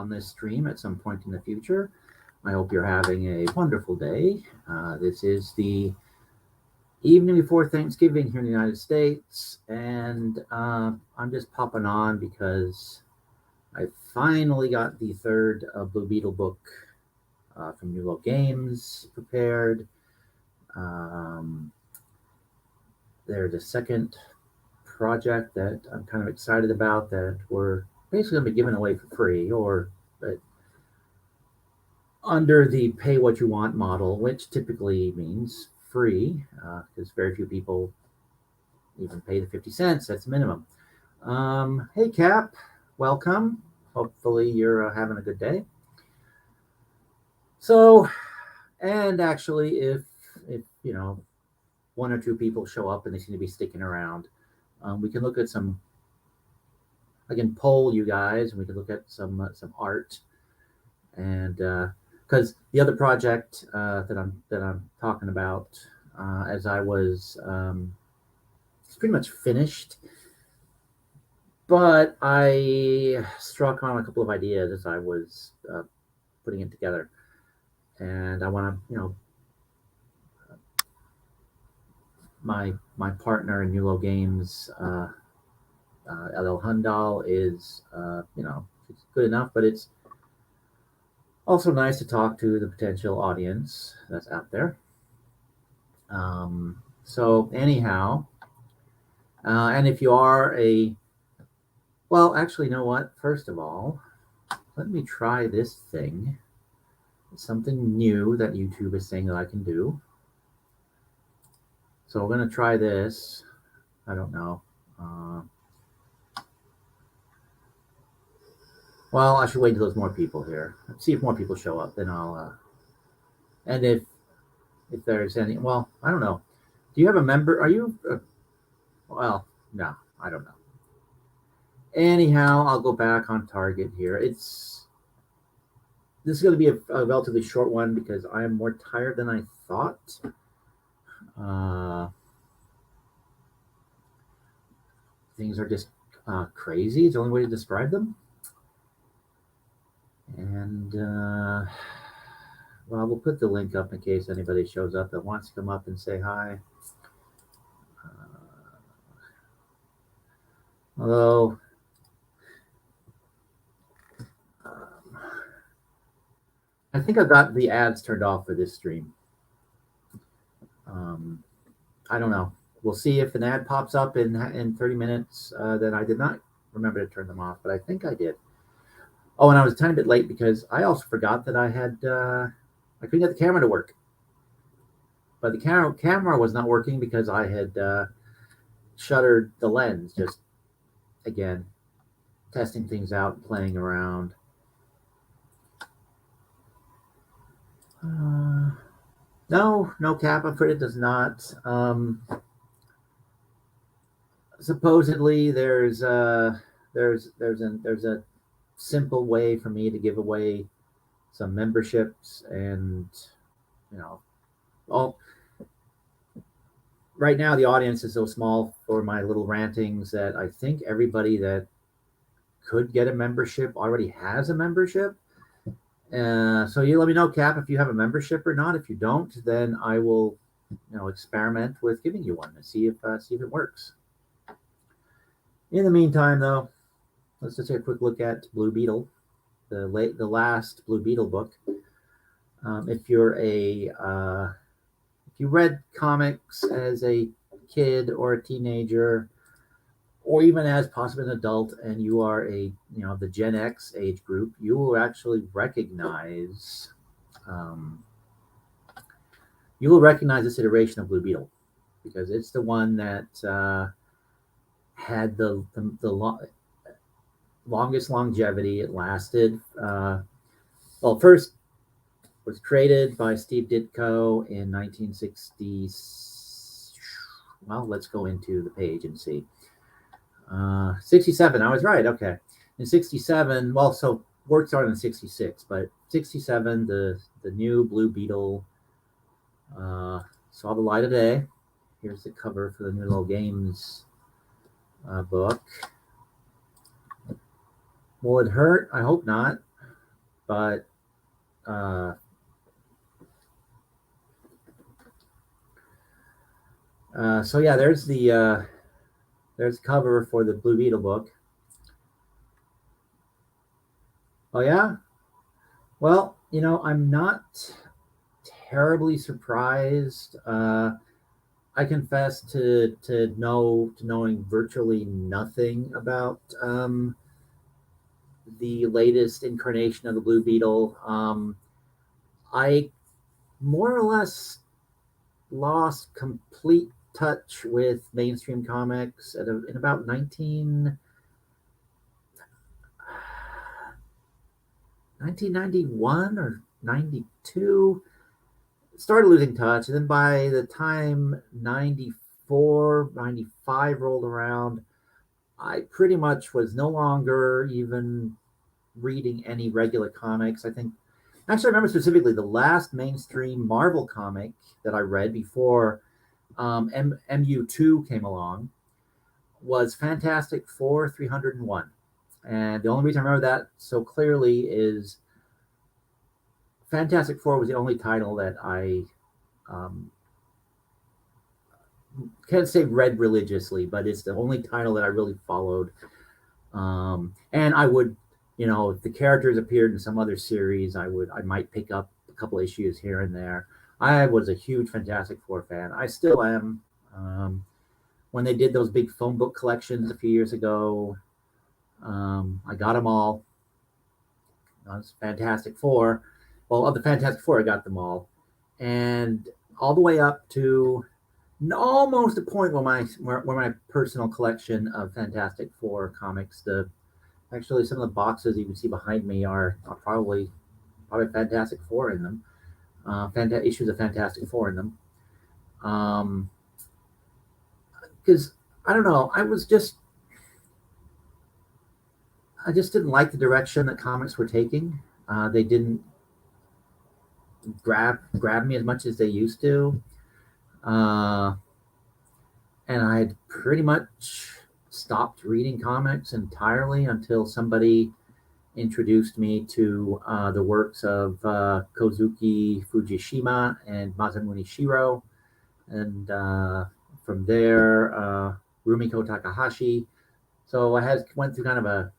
on this stream at some point in the future. I hope you're having a wonderful day. This is the evening before Thanksgiving here in the United States, and I'm just popping on because I finally got the third Blue Beetle book from NUELOW Games prepared. There's a second project that I'm kind of excited about that we're basically going to be giving away for free, or under the pay what you want model, which typically means free, because very few people even pay the 50 cents. That's minimum. Hey, Cap, welcome. Hopefully you're having a good day. So, and actually, if you know, one or two people show up and they seem to be sticking around, we can look at some. I can poll you guys, and we can look at some art, and because the other project that I'm talking about, as I was, it's pretty much finished, but I struck on a couple of ideas as I was putting it together, and I want to, my partner in NUELOW Games, LL Hundal, is it's good enough, but it's also nice to talk to the potential audience that's out there. So anyhow, and if you are actually, you know what? First of all, let me try this thing. It's something new that YouTube is saying that I can do. So we're going to try this. I don't know. Well, I should wait until there's more people here. Let's see if more people show up. Then I'll. And if there's any, well, I don't know. Do you have a member? Are you? Well, no, I don't know. Anyhow, I'll go back on target here. This is going to be a relatively short one because I am more tired than I thought. Things are just crazy. It's the only way to describe them. And well, we'll put the link up in case anybody shows up that wants to come up and say hi. Although I think I've got the ads turned off for this stream. I don't know. We'll see if an ad pops up in 30 minutes. Then I did not remember to turn them off, but I think I did. Oh, and I was a tiny bit late because I also forgot that I couldn't get the camera to work. But the camera was not working because I had shuttered the lens. Just, again, testing things out, playing around. No, Cap, I'm afraid it does not. Supposedly, there's a simple way for me to give away some memberships, and right now the audience is so small for my little rantings that I think everybody that could get a membership already has a membership. So you let me know, Cap, if you have a membership or not. If you don't, then I will experiment with giving you one and see if it works. In the meantime, though, let's just take a quick look at Blue Beetle, the last Blue Beetle book. If you read comics as a kid or a teenager, or even as possibly an adult, and you are the Gen X age group, you will actually recognize this iteration of Blue Beetle because it's the one that had the longest longevity. It lasted. First was created by Steve Ditko in 1960. Well, let's go into the page and see. 67. I was right. Okay. In 67, so work started in 66, but 67, the new Blue Beetle saw the light of day. Here's the cover for the NUELOW Games book. Will it hurt? I hope not. But uh, so yeah, there's cover for the Blue Beetle book. Oh yeah. Well, I'm not terribly surprised. I confess to knowing virtually nothing about the latest incarnation of the Blue Beetle. I more or less lost complete touch with mainstream comics in about 1991 or 92. Started losing touch, and then by the time 94, 95 rolled around, I pretty much was no longer even reading any regular comics. I think, actually, I remember specifically the last mainstream Marvel comic that I read before MU2 came along was Fantastic Four 301. And the only reason I remember that so clearly is Fantastic Four was the only title that I um, can't say read religiously, but it's the only title that I really followed. And I would, if the characters appeared in some other series, I might pick up a couple issues here and there. I was a huge Fantastic Four fan. I still am. When they did those big phone book collections a few years ago, I got them all. It's Fantastic Four. Well, of the Fantastic Four, I got them all, and all the way up to almost a point where my personal collection of Fantastic Four comics, the actually some of the boxes you can see behind me are probably Fantastic Four in them, issues of Fantastic Four in them. Because I don't know, I just didn't like the direction that comics were taking. They didn't grab me as much as they used to. Uh, and I had pretty much stopped reading comics entirely until somebody introduced me to the works of Kozuki Fujishima and Masamune Shiro, and from there Rumiko Takahashi. So I went through kind of a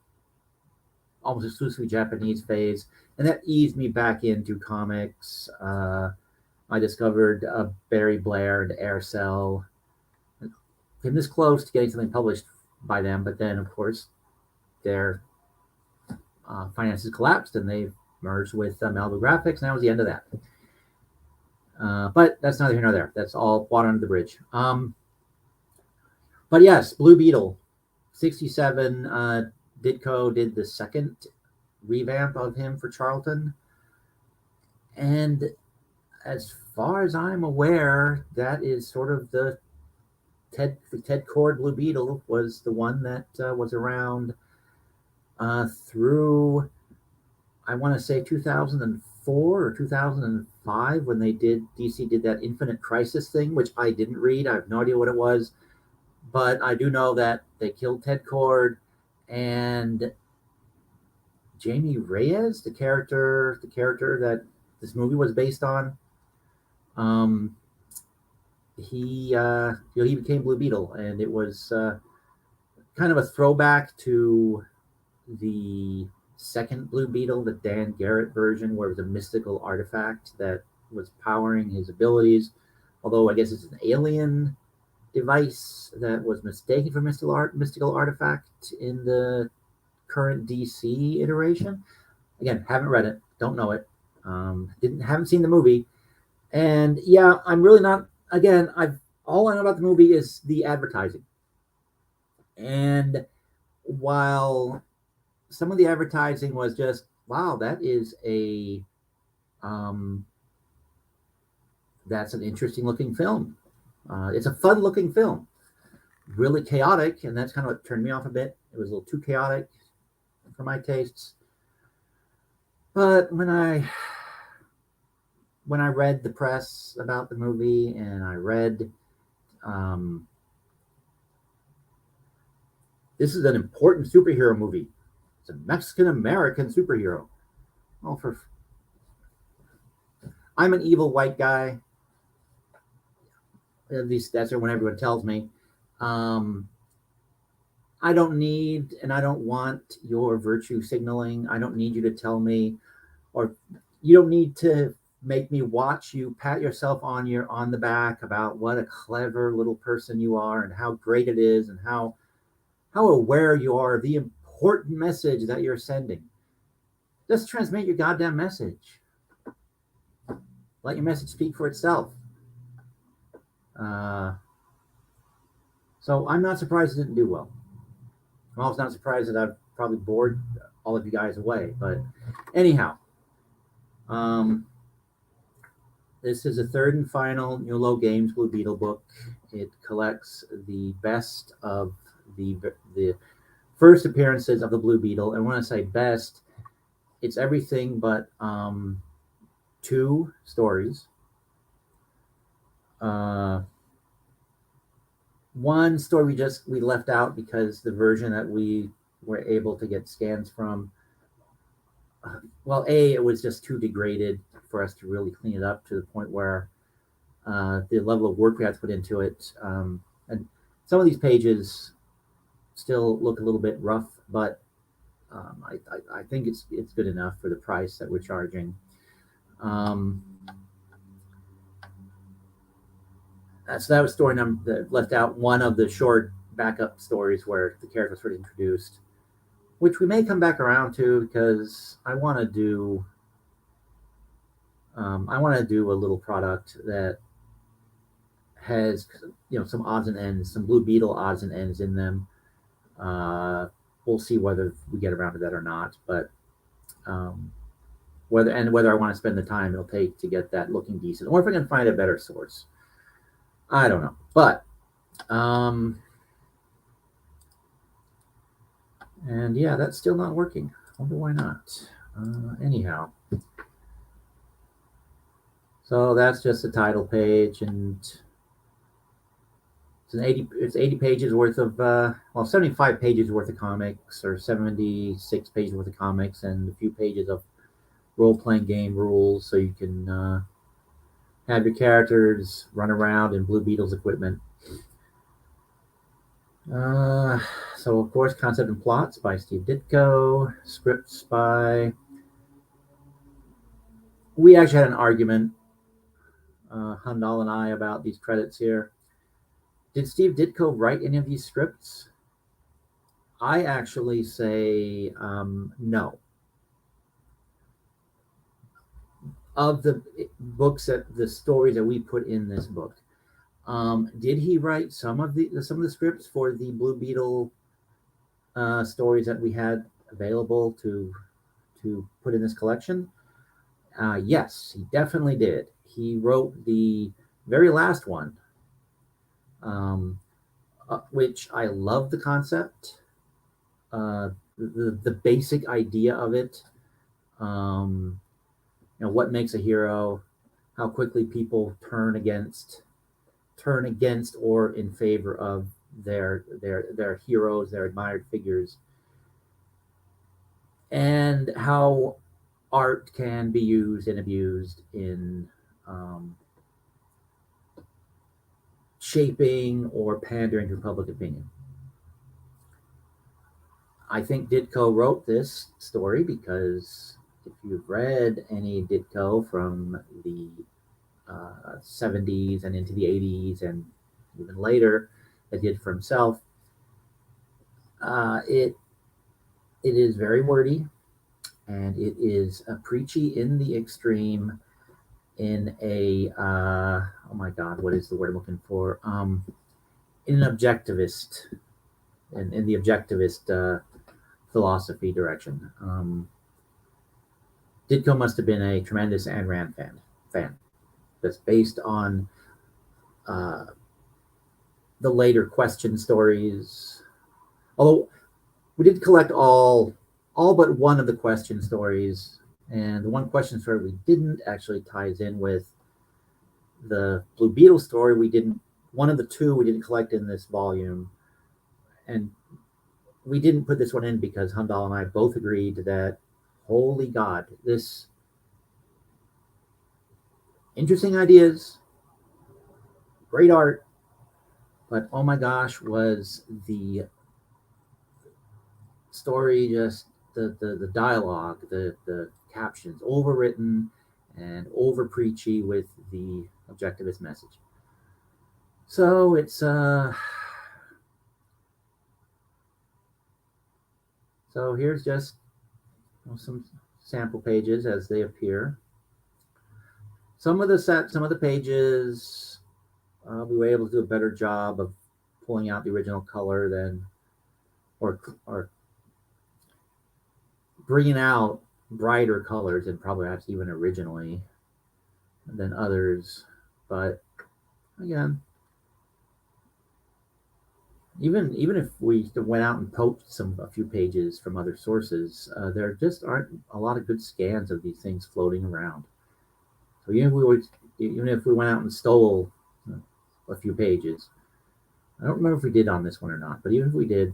almost exclusively Japanese phase, and that eased me back into comics. I discovered Barry Blair and Aircell. Came this close to getting something published by them, but then, of course, their finances collapsed and they merged with Malibu Graphics, and that was the end of that. But that's neither here nor there. That's all water under the bridge. But yes, Blue Beetle, 67. Ditko did the second revamp of him for Charlton. And as far as I'm aware, that is sort of the Ted Cord Blue Beetle was the one that was around through, I want to say 2004 or 2005 when DC did that Infinite Crisis thing, which I didn't read. I have no idea what it was, but I do know that they killed Ted Cord, and Jamie Reyes, the character that this movie was based on, he became Blue Beetle, and it was kind of a throwback to the second Blue Beetle, the Dan Garrett version, where it was a mystical artifact that was powering his abilities. Although I guess it's an alien device that was mistaken for mystical artifact in the current DC iteration. Again, haven't read it, don't know it, haven't seen the movie, and yeah, I'm really not. Again, I've all I know about the movie is the advertising, and while some of the advertising was just, wow, um, that's an interesting looking film. It's a fun looking film, really chaotic, and that's kind of what turned me off a bit. It was a little too chaotic for my tastes. But when I read the press about the movie, and I read this is an important superhero movie. It's a Mexican American superhero. well, I'm an evil white guy. At least that's what everyone tells me. Um, I don't need and I don't want your virtue signaling. I don't need you to tell me, or you don't need to make me watch you pat yourself on the back about what a clever little person you are and how great it is and how aware you are of the important message that you're sending. Just transmit your goddamn message. Let your message speak for itself. Uh, so I'm not surprised it didn't do well. I'm also not surprised that I've probably bored all of you guys away. But anyhow, um, this is the third and final NUELOW Games Blue Beetle book. It collects the best of the first appearances of the Blue Beetle. And when I say best, it's everything but 2 stories. One story we left out because the version that we were able to get scans from, well, it was just too degraded for us to really clean it up to the point where the level of work we had to put into it, and some of these pages still look a little bit rough, but I think it's good enough for the price that we're charging. So that was story number that left out one of the short backup stories where the character was sort of introduced, which we may come back around to because I want to do a little product that has some odds and ends, some Blue Beetle odds and ends in them. We'll see whether we get around to that or not, but whether I want to spend the time it'll take to get that looking decent, or if I can find a better source. I don't know, but and yeah, that's still not working. I wonder why not. Anyhow, so that's just the title page, and it's 80 pages worth of 75 pages worth of comics, or 76 pages worth of comics, and a few pages of role-playing game rules, so you can have your characters run around in Blue Beetle's equipment. So of course, concept and plots by Steve Ditko, scripts by. We actually had an argument, Handal and I, about these credits here. Did Steve Ditko write any of these scripts? I actually say no. Of the stories that we put in this book, did he write some of the scripts for the Blue Beetle stories that we had available to put in this collection? Yes, he definitely did. He wrote the very last one, which I love the concept, the basic idea of it. What makes a hero, how quickly people turn against or in favor of their heroes, their admired figures, and how art can be used and abused in shaping or pandering to public opinion. I think Ditko wrote this story because if you've read any Ditko from the 70s and into the 80s and even later that did for himself, it is very wordy, and it is preachy in the extreme, in a oh my god, what is the word I'm looking for? In an objectivist, in the objectivist philosophy direction. Ditko must have been a tremendous Ayn Rand fan. That's based on the later question stories. Although we did collect all but one of the question stories, and the one question story we didn't actually ties in with the Blue Beetle story. One of the 2 we didn't collect in this volume, and we didn't put this one in because Handal and I both agreed that holy God, this interesting ideas, great art, but oh my gosh, was the story just the dialogue, the captions overwritten and over preachy with the objectivist message. So it's so here's just some sample pages as they appear. Some of the pages we were able to do a better job of pulling out the original color than or bringing out brighter colors than probably perhaps even originally than others. But again, even if we went out and poached a few pages from other sources, there just aren't a lot of good scans of these things floating around. So even if we went out and stole a few pages, I don't remember if we did on this one or not. But even if we did,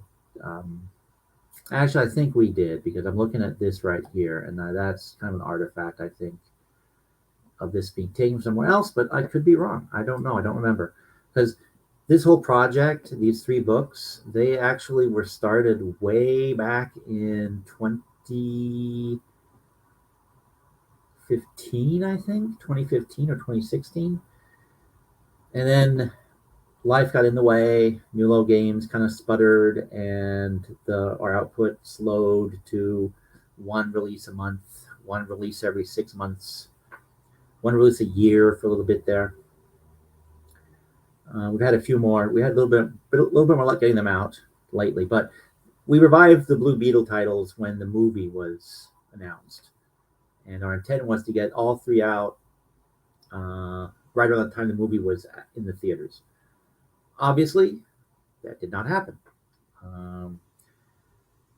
actually, I think we did because I'm looking at this right here, and that's kind of an artifact, I think, of this being taken somewhere else. But I could be wrong. I don't know. I don't remember because this whole project, these 3 books, they actually were started way back in 2015, I think, 2015 or 2016. And then life got in the way. NUELOW Games kind of sputtered, and our output slowed to one release a month, one release every 6 months, one release a year for a little bit there. We've had a few more. We had a little bit more luck getting them out lately, but we revived the Blue Beetle titles when the movie was announced, and our intent was to get all 3 out right around the time the movie was in the theaters. Obviously, that did not happen.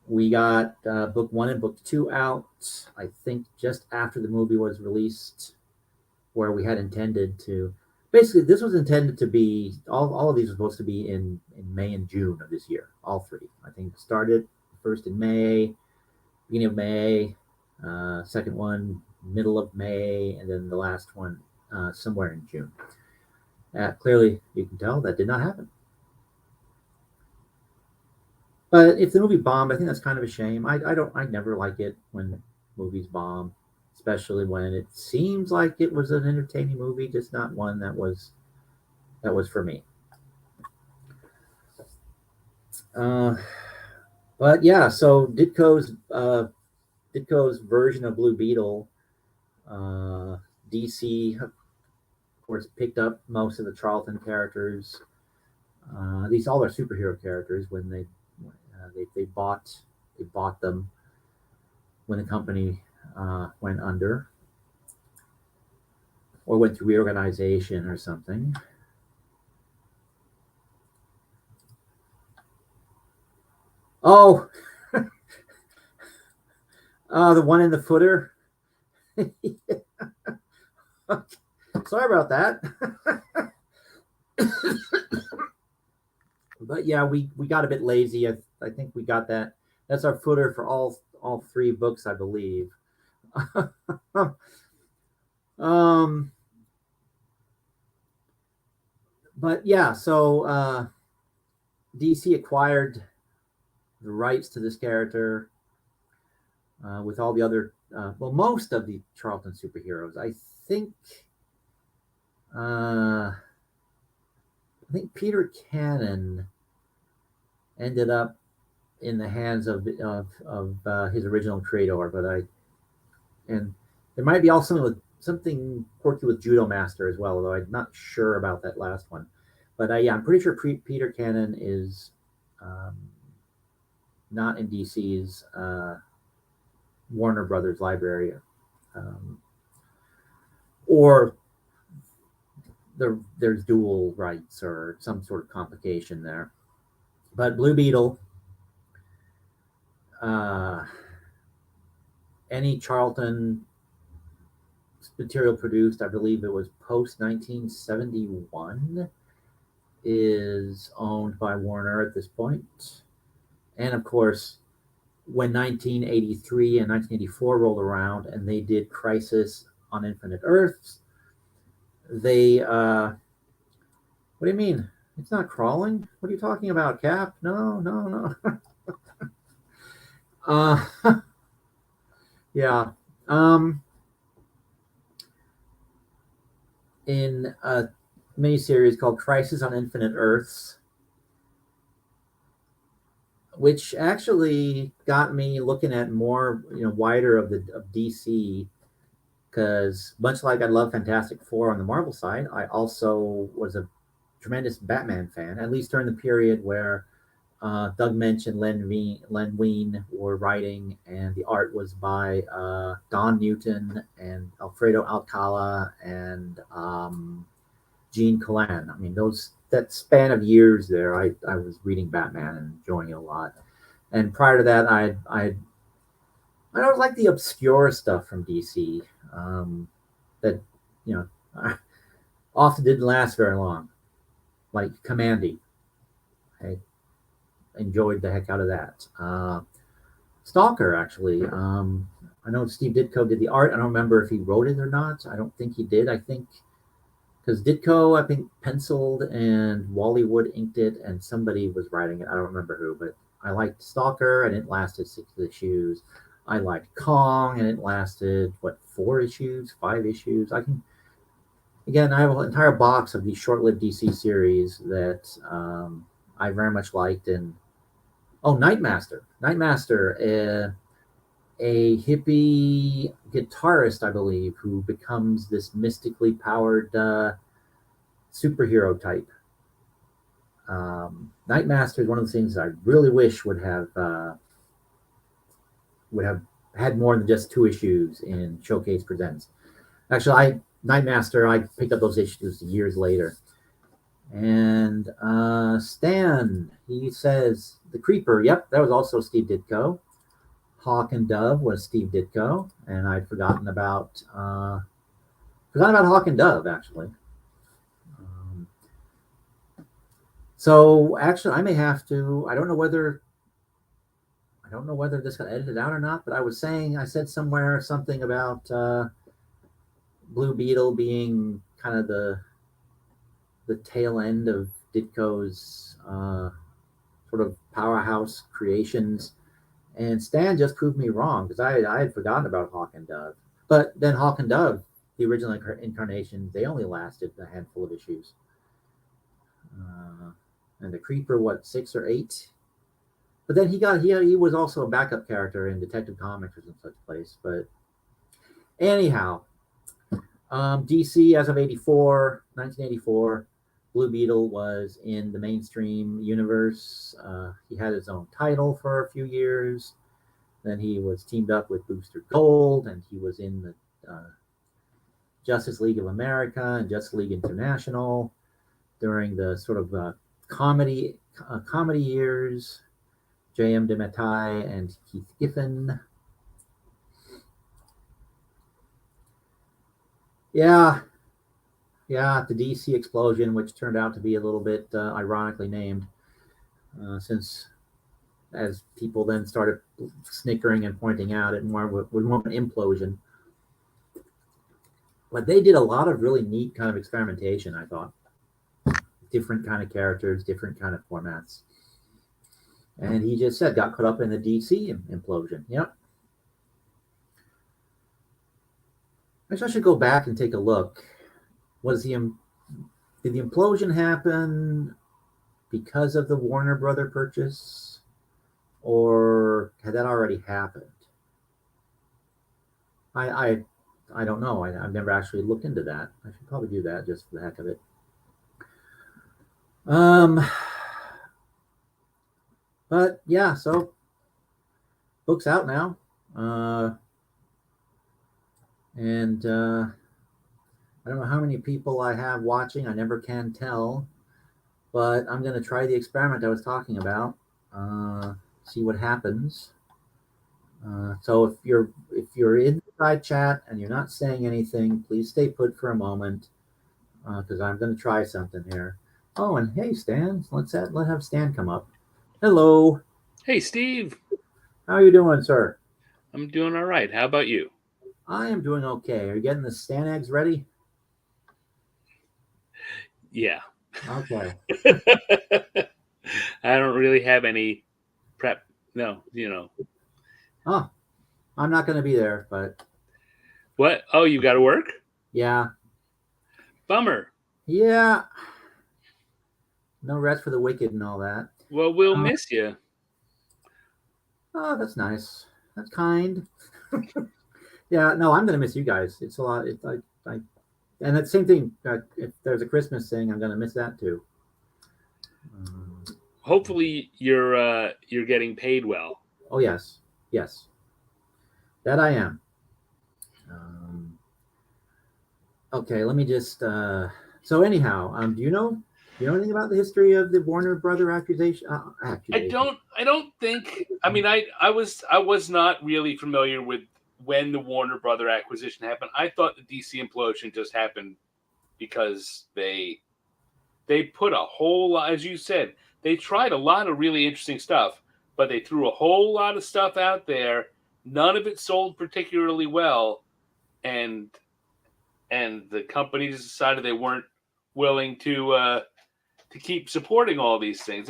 We got book 1 and book 2 out, I think, just after the movie was released, where we had intended to. Basically, this was intended to be all of these were supposed to be in May and June of this year. All 3, I think, started first in May, beginning of May, second one middle of May, and then the last one somewhere in June. Clearly, you can tell that did not happen. But if the movie bombed, I think that's kind of a shame. I never like it when movies bomb, especially when it seems like it was an entertaining movie, just not one that was for me. But yeah, so Ditko's version of Blue Beetle, DC, of course, picked up most of the Charlton characters. These all are superhero characters when they bought them when the company went under or went through reorganization or something. Oh, the one in the footer. Sorry about that. But yeah, we got a bit lazy. I think we got that. That's our footer for all 3 books, I believe. But yeah, so DC acquired the rights to this character with all the other, most of the Charlton superheroes. I think Peter Cannon ended up in the hands of his original creator, and there might be also something quirky with Judo Master as well, although I'm not sure about that last one. But yeah, I'm pretty sure Peter Cannon is not in DC's Warner Brothers library, or there's dual rights or some sort of complication there. But Blue Beetle, any Charlton material produced, I believe it was post 1971, is owned by Warner at this point. And of course, when 1983 and 1984 rolled around and they did Crisis on Infinite Earths, they, what do you mean? It's not crawling? What are you talking about, Cap? No, no, no. Yeah. In a miniseries called Crisis on Infinite Earths, which actually got me looking at more, wider of DC, because much like I love Fantastic Four on the Marvel side, I also was a tremendous Batman fan, at least during the period where Doug Mensch and Len Wein were writing, and the art was by Don Newton and Alfredo Alcala and Gene Colan. I mean, that span of years there, I was reading Batman and enjoying it a lot. And prior to that, I don't like the obscure stuff from DC that you know often didn't last very long, like Commandy. I enjoyed the heck out of that. Stalker, actually. I know Steve Ditko did the art. I don't remember if he wrote it or not. I don't think he did. I think because Ditko, I think, penciled and Wally Wood inked it, and somebody was writing it. I don't remember who, but I liked Stalker, and it lasted 6 issues. I liked Kong, and it lasted, 4 issues, 5 issues. I have an entire box of these short-lived DC series that I very much liked. And Nightmaster, a hippie guitarist, I believe, who becomes this mystically powered superhero type. Nightmaster is one of the things I really wish would have had more than just 2 issues in Showcase Presents. Actually, Nightmaster, I picked up those issues years later. And Stan, he says The Creeper. Yep, that was also Steve Ditko. Hawk and Dove was Steve Ditko, and I'd forgotten about Hawk and Dove, actually. So actually, I may have to. I don't know whether this got edited out or not. But I said somewhere something about Blue Beetle being kind of the tail end of Ditko's sort of powerhouse creations. And Stan just proved me wrong, because I had forgotten about Hawk and Dove. But then Hawk and Dove, the original incarnation, they only lasted a handful of issues. And the Creeper, 6 or 8? But then he was also a backup character in Detective Comics or some such place. But anyhow, DC as of 1984, Blue Beetle was in the mainstream universe. He had his own title for a few years. Then he was teamed up with Booster Gold, and he was in the Justice League of America and Justice League International during the sort of comedy years. J.M. DeMatteis and Keith Giffen. Yeah, the DC explosion, which turned out to be a little bit ironically named, since as people then started snickering and pointing out, it was more of an implosion. But they did a lot of really neat kind of experimentation, I thought. Different kind of characters, different kind of formats. And he just got caught up in the DC implosion. Yep. Actually, I should go back and take a look. Did the implosion happen because of the Warner Brother purchase, or had that already happened? I don't know. I've never actually looked into that. I should probably do that just for the heck of it. But yeah, so book's out now, and I don't know how many people I have watching. I never can tell, but I'm going to try the experiment I was talking about. See what happens. So if you're in the side chat and you're not saying anything, please stay put for a moment, because I'm going to try something here. Oh, and hey, Stan, let's have Stan come up. Hello. Hey, Steve. How are you doing, sir? I'm doing all right. How about you? I am doing okay. Are you getting the Stan eggs ready? Yeah. Okay. I don't really have any prep. No. Oh, I'm not going to be there, but What? Oh, you got to work? yeah, Bummer. yeah. No rest for the wicked and all that. Well, we'll Uh, miss you. oh, that's nice. That's kind. Yeah, no, I'm going to miss you guys. It's a lot. It's like, and it's the same thing. If there's a Christmas thing, I'm going to miss that too. Um, Hopefully, you're getting paid well. oh yes, yes, that I am. Um, okay, let me just. So anyhow, do you know anything about the history of the Warner Brother accusation? I Accusation. don't. I don't think. I mean, I was not really familiar with when the Warner Brother acquisition happened. I thought the DC implosion just happened because they put a whole lot, as you said, they tried a lot of really interesting stuff, but they threw a whole lot of stuff out there. None of it sold particularly well, and the companies decided they weren't willing to keep supporting all these things.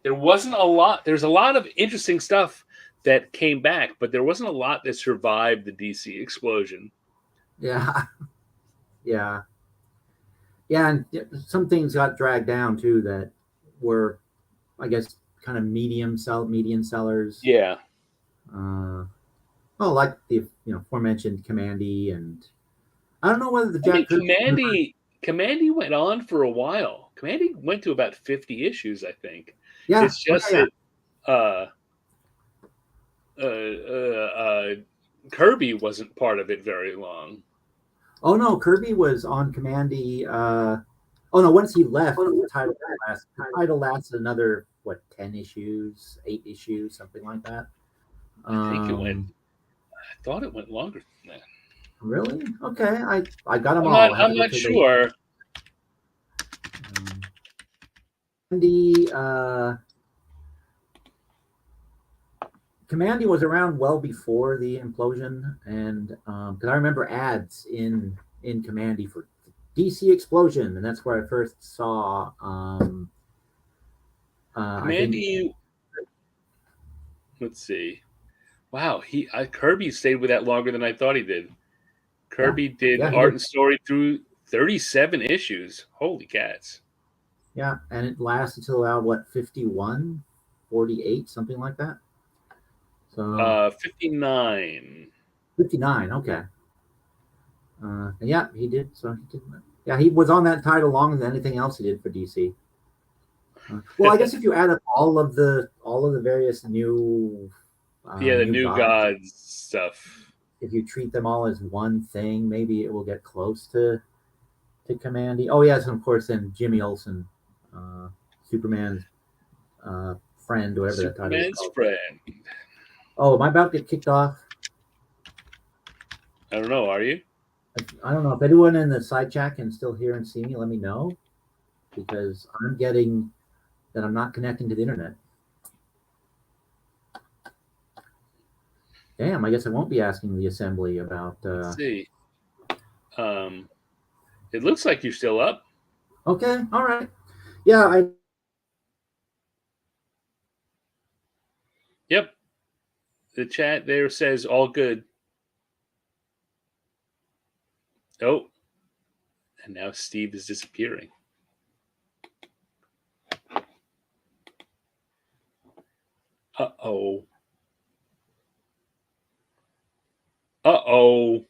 There wasn't a lot. There's a lot of interesting stuff that came back, but there wasn't a lot that survived the DC explosion. Yeah, yeah, yeah, and some things got dragged down too that were, I guess, kind of median sellers. Yeah, Uh, oh, like the aforementioned Commandy, and I don't know whether the I mean, Jack Kirby universe. Commandy went on for a while. Commandy went to about 50 issues, I think. Yeah, It's oh just yeah, yeah. that uh, uh, uh, uh, Kirby wasn't part of it very long. Oh no, Kirby was on Commandy. Oh no, once he left, the title lasted another what 10 issues, 8 issues, something like that. I think it went. Um, I thought it went longer than that. really? Okay, I got them I'm not. all. I had I'm to go not take a sure. um, Commandy. Commandy was around well before the implosion, and because I remember ads in Commandy for DC Explosion, and that's where I first saw. I think Commandy. Let's see. Wow, Kirby stayed with that longer than I thought he did. yeah, Kirby did yeah, he art did. and story through 37 issues. Holy cats. Yeah, and it lasts until about what 51, 48, something like that. So 59. 59. Okay. Yeah, he did. So he did. Yeah, he was on that title longer than anything else he did for DC. Well, I guess if you add up all of the various Yeah, the new New gods, Gods stuff. if you treat them all as one thing, maybe it will get close to Commandy. Oh yes, and of course then Jimmy Olsen, uh, Superman's uh, friend, whatever that title was Superman's called. friend. Oh, am I about to get kicked off? I don't know, are you? I don't know if anyone in the side chat can still hear and see me. Let me know because I'm getting that I'm not connecting to the internet. Damn, I guess I won't be asking the assembly about. Let's see. Um, it looks like you're still up. Okay, all right. Yeah, I Yep. The chat there says all good. Oh, and now Steve is disappearing. Uh-oh. Uh-oh.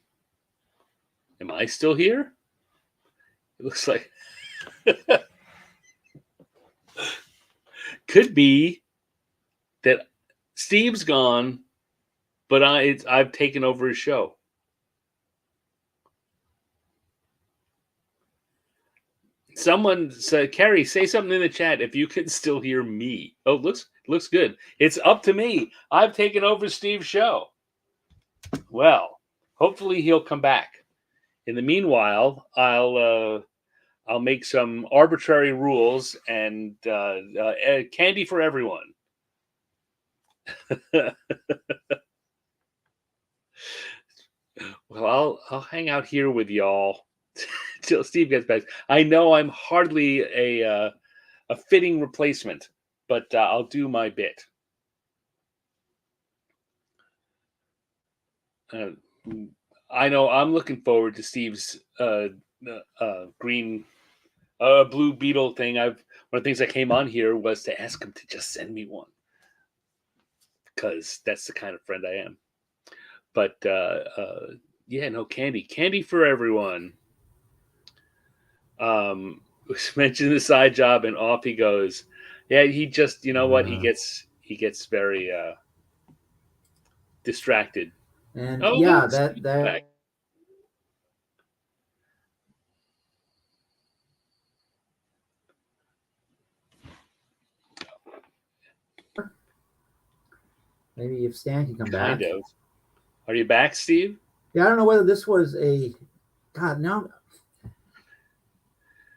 Am I still here? It looks like could be that Steve's gone, but I've taken over his show. Someone said, Carrie, say something in the chat if you can still hear me. Oh, looks good. It's up to me. I've taken over Steve's show. Well, hopefully he'll come back. In the meanwhile, I'll make some arbitrary rules and candy for everyone. Well, I'll hang out here with y'all till Steve gets back. I know I'm hardly a fitting replacement, but I'll do my bit. I know I'm looking forward to Steve's green Blue Beetle thing. One of the things I came on here was to ask him to just send me one, because that's the kind of friend I am. But yeah, no, candy for everyone. Mentioned the side job, and off he goes. Yeah, he just, you know what, he gets very distracted. And Oh, yeah, look, that back. maybe if Stan can come Kind back. of. Are you back, Steve? Yeah, I don't know whether this was a God. Now,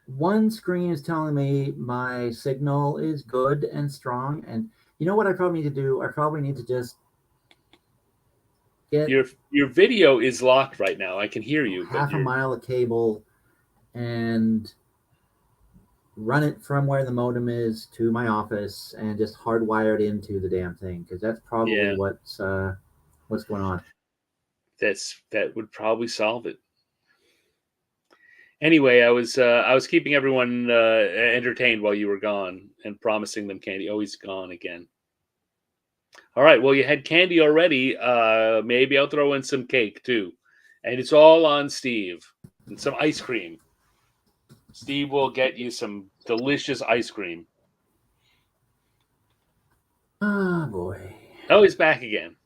one screen is telling me my signal is good and strong, and you know what I probably need to do? I probably need to just get Your video is locked right now. I can hear you, but half a mile of cable and run it from where the modem is to my office and just hardwire it into the damn thing, because that's probably what's going on. That would probably solve it. Anyway, I was keeping everyone entertained while you were gone and promising them candy. Oh, he's gone again. All right. Well, you had candy already. Maybe I'll throw in some cake too, and it's all on Steve, and some ice cream. Steve will get you some delicious ice cream. Oh boy. Oh, he's back again.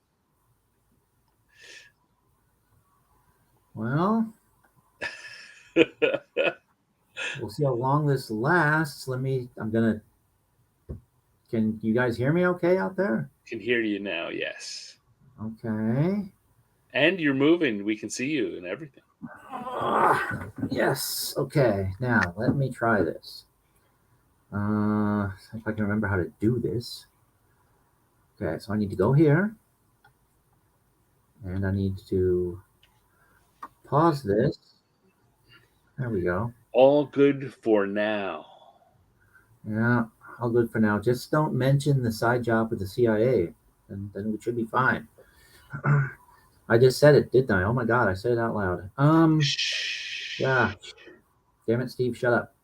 Well, we'll see how long this lasts. Can you guys hear me okay out there? Can hear you now, yes. Okay. And you're moving. We can see you and everything. Yes. Okay. Now let me try this. If I can remember how to do this. Okay, so I need to go here. And I need to pause this. There we go. All good for now. Yeah, all good for now. Just don't mention the side job with the CIA, and then we should be fine. I just said it, didn't I? Oh my God, I said it out loud. Yeah. Damn it, Steve, shut up.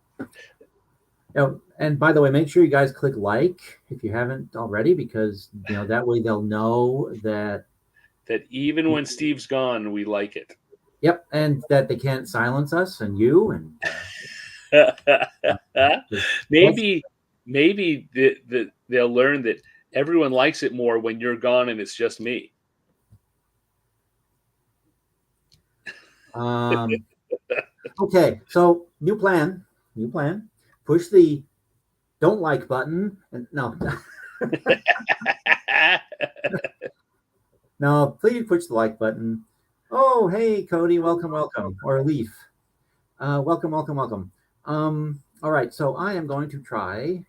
Oh, and by the way, make sure you guys click like if you haven't already, because that way they'll know that even when Steve's gone, we like it. Yep, and that they can't silence us and you and maybe they'll learn that everyone likes it more when you're gone and it's just me. Okay, so new plan. Push the don't like button, and no. No, please push the like button. Oh, hey, Cody, welcome, or Leaf, welcome. All right, so I am going to try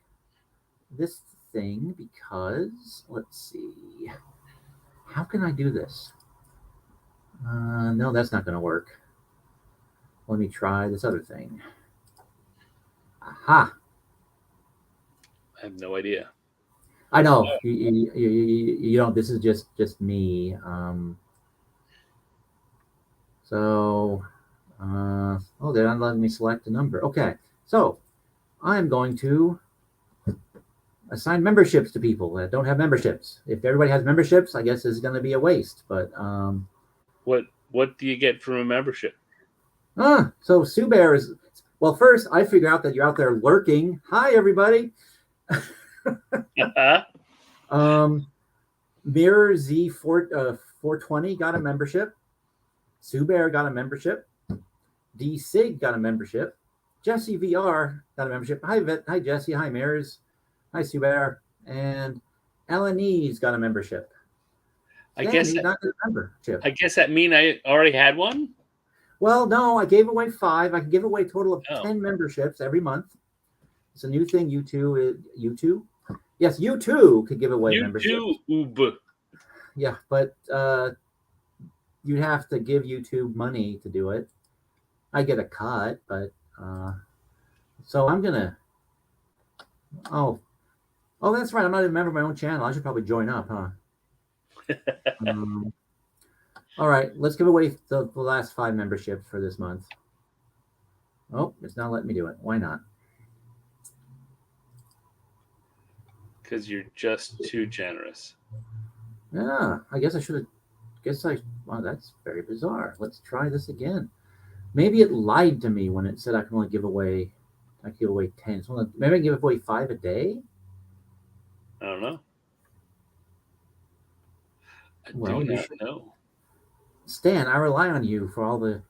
this thing because let's see, how can I do this? No, that's not going to work. Let me try this other thing. Aha! I have no idea. I know you don't. This is just me. So, they're not letting me select a number. Okay, so I'm going to assign memberships to people that don't have memberships. If everybody has memberships, I guess it's going to be a waste. But what do you get from a membership? So Sue Bear is, well, first I figure out that you're out there lurking. Hi, everybody. Mirror Z 420 got a membership. Sue Bear got a membership. D Sig got a membership. Jesse VR got a membership. Hi Jesse. Hi Mirrors. Hi Sue Bear. And LNE's got a membership. I guess that mean I already had one. Well, no, I gave away 5. I can give away a total of 10 memberships every month. It's a new thing. You two. Yes, you too could give away membership. YouTube. Yeah, but you'd have to give YouTube money to do it. I get a cut, but so I'm gonna. Oh, oh, that's right. I'm not a member of my own channel. I should probably join up, huh? All right, let's give away the last 5 memberships for this month. Oh, it's not letting me do it. Why not? Because you're just too generous. Yeah, I guess I should have. Wow, that's very bizarre. Let's try this again. Maybe it lied to me when it said I can only give away. I can give away 10. So maybe I can give away 5 a day. I don't know. I Well, do not know. Stan, I rely on you for all the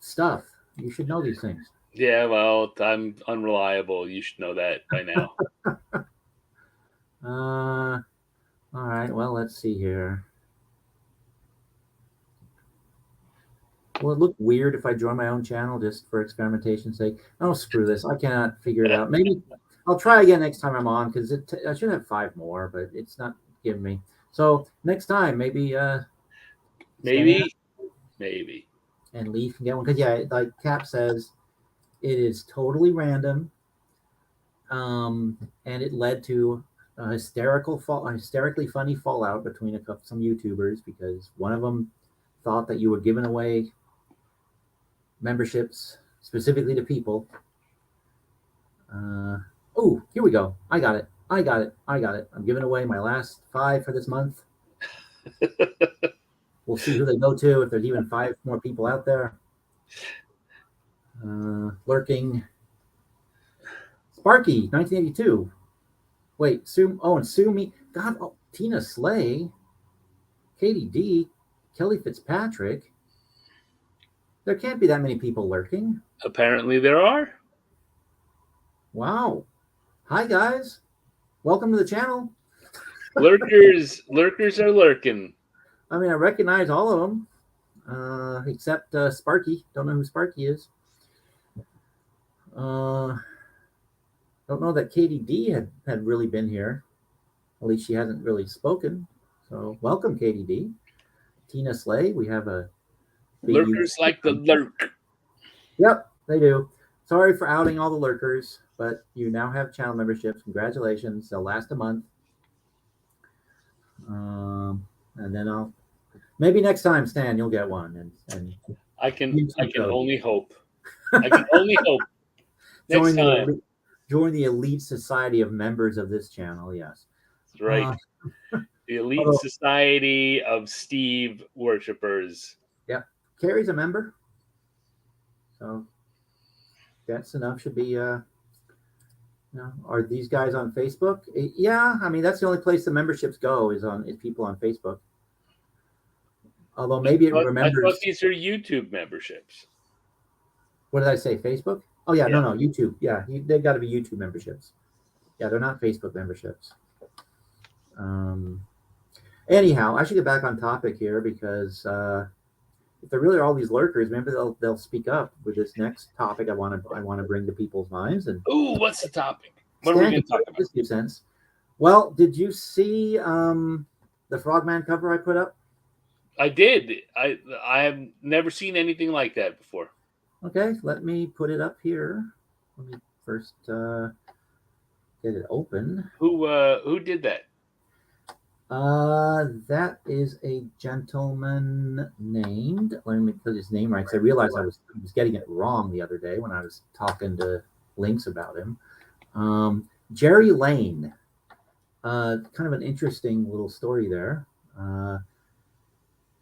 stuff. You should know these things. Yeah, well, I'm unreliable. You should know that by now. All right. Well, let's see here. Will it look weird if I join my own channel just for experimentation's sake? Oh, screw this. I cannot figure it out. Maybe I'll try again next time I'm on because I should have 5 more, but it's not giving me. So next time, maybe. Maybe. And Leaf can get one because yeah, like Cap says, it is totally random, and it led to a hysterically funny fallout between some YouTubers because one of them thought that you were giving away memberships specifically to people. Oh, here we go. I got it. I'm giving away my last 5 for this month. We'll see who they go to, if there's even 5 more people out there. Lurking. Sparky, 1982. Wait, and Sue Me. God, Tina Slay. Katie D. Kelly Fitzpatrick. There can't be that many people lurking. Apparently there are. Wow. Hi, guys. Welcome to the channel. Lurkers are lurking. I mean, I recognize all of them, except Sparky. Don't know who Sparky is. Don't know that Katie D had really been here. At least she hasn't really spoken. So welcome, Katie D. Tina Slay. We have a lurkers like the lurk. Yep, they do. Sorry for outing all the lurkers, but you now have channel memberships. Congratulations. They'll last a month. And then maybe next time, Stan, you'll get one. And I can only hope. I can only hope. Next time. Join the elite society of members of this channel. Yes, that's right. The elite society of Steve worshippers. Yep, Carrie's a member, so that's enough. Should be. Are these guys on Facebook? Yeah, I mean that's the only place the memberships go is people on Facebook. Although maybe it remembers. I thought these are YouTube memberships. What did I say? Facebook? Oh yeah, no, YouTube. Yeah, they've got to be YouTube memberships. Yeah, they're not Facebook memberships. Anyhow, I should get back on topic here because if there really are all these lurkers, maybe they'll speak up with this next topic I want to bring to people's minds. And what's the topic? What are we going to talk about? This makes sense. Well, did you see the Frogman cover I put up? I did. I have never seen anything like that before. Okay, let me put it up here. Let me first get it open. Who did that? That is a gentleman named. Let me put his name right because I realized I was getting it wrong the other day when I was talking to Links about him. Jerry Lane. Kind of an interesting little story there.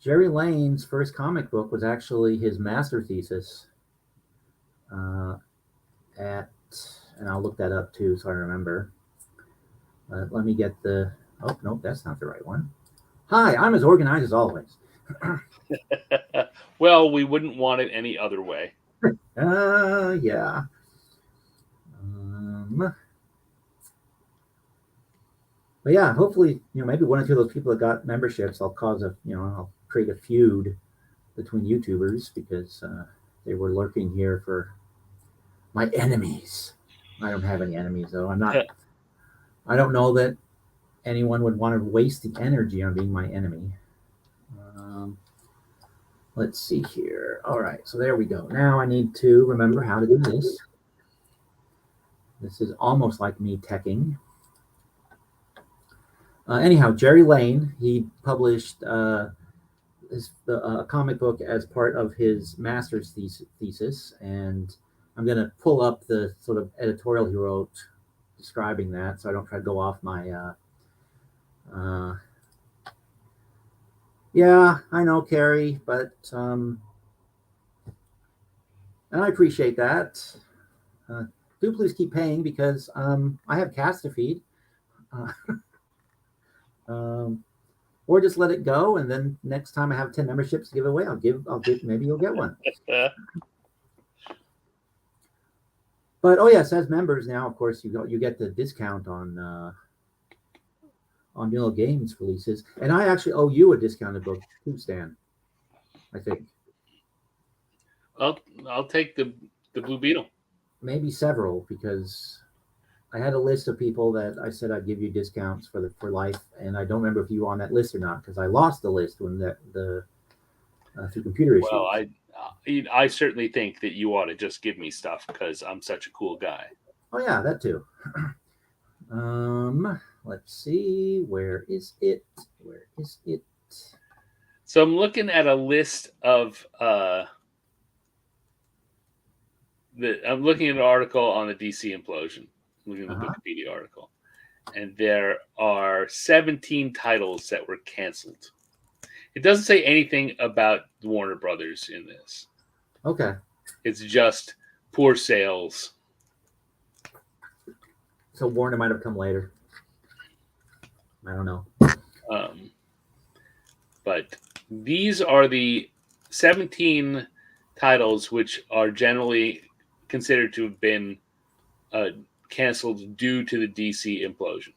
Jerry Lane's first comic book was actually his master thesis. And I'll look that up too so I remember. Let me get the. Oh, no, that's not the right one. Hi, I'm as organized as always. Well, we wouldn't want it any other way. Yeah. But yeah, hopefully, maybe one or two of those people that got memberships, I'll create a feud between YouTubers because they were lurking here for my enemies. I don't have any enemies though. I'm not. I don't know that anyone would want to waste the energy on being my enemy. Let's see here. All right, so there we go. Now I need to remember how to do this. This is almost like me teching. Anyhow, Jerry Lane, he published a comic book as part of his master's thesis, and I'm going to pull up the sort of editorial he wrote describing that, so I don't try to go off my. Yeah, I know, Carrie, but and I appreciate that. Do please keep paying because I have cats to feed. Uh, or just let it go, and then next time I have 10 memberships to give away, I'll give. Maybe you'll get one. But oh yes, as members now, of course, you get the discount on NUELOW Games releases, and I actually owe you a discounted book too, Stan. I think. I'll take the Blue Beetle. Maybe several, because I had a list of people that I said I'd give you discounts for life, and I don't remember if you were on that list or not, because I lost the list when through computer issues. Well, I certainly think that you ought to just give me stuff because I'm such a cool guy. Oh yeah, that too. Let's see. Where is it? Where is it? So I'm looking at a list of I'm looking at an article on the DC implosion. I'm looking at the Wikipedia article, and there are 17 titles that were canceled. It doesn't say anything about the Warner Brothers in this. Okay. It's just poor sales. So Warner might have come later. I don't know. But these are the 17 titles which are generally considered to have been canceled due to the DC implosion.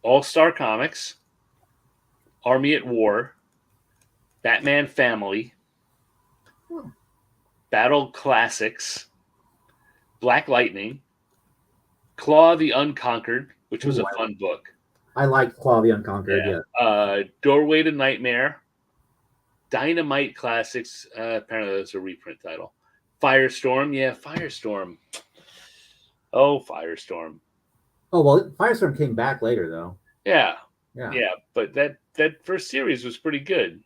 All-Star Comics, Army at War, Batman Family, Battle Classics, Black Lightning, Claw the Unconquered, which was a fun book. I like Claw the Unconquered, yeah. Doorway to Nightmare, Dynamite Classics, apparently that's a reprint title. Firestorm, Firestorm. Oh, Firestorm. Oh, well, Firestorm came back later, though. Yeah, but that first series was pretty good.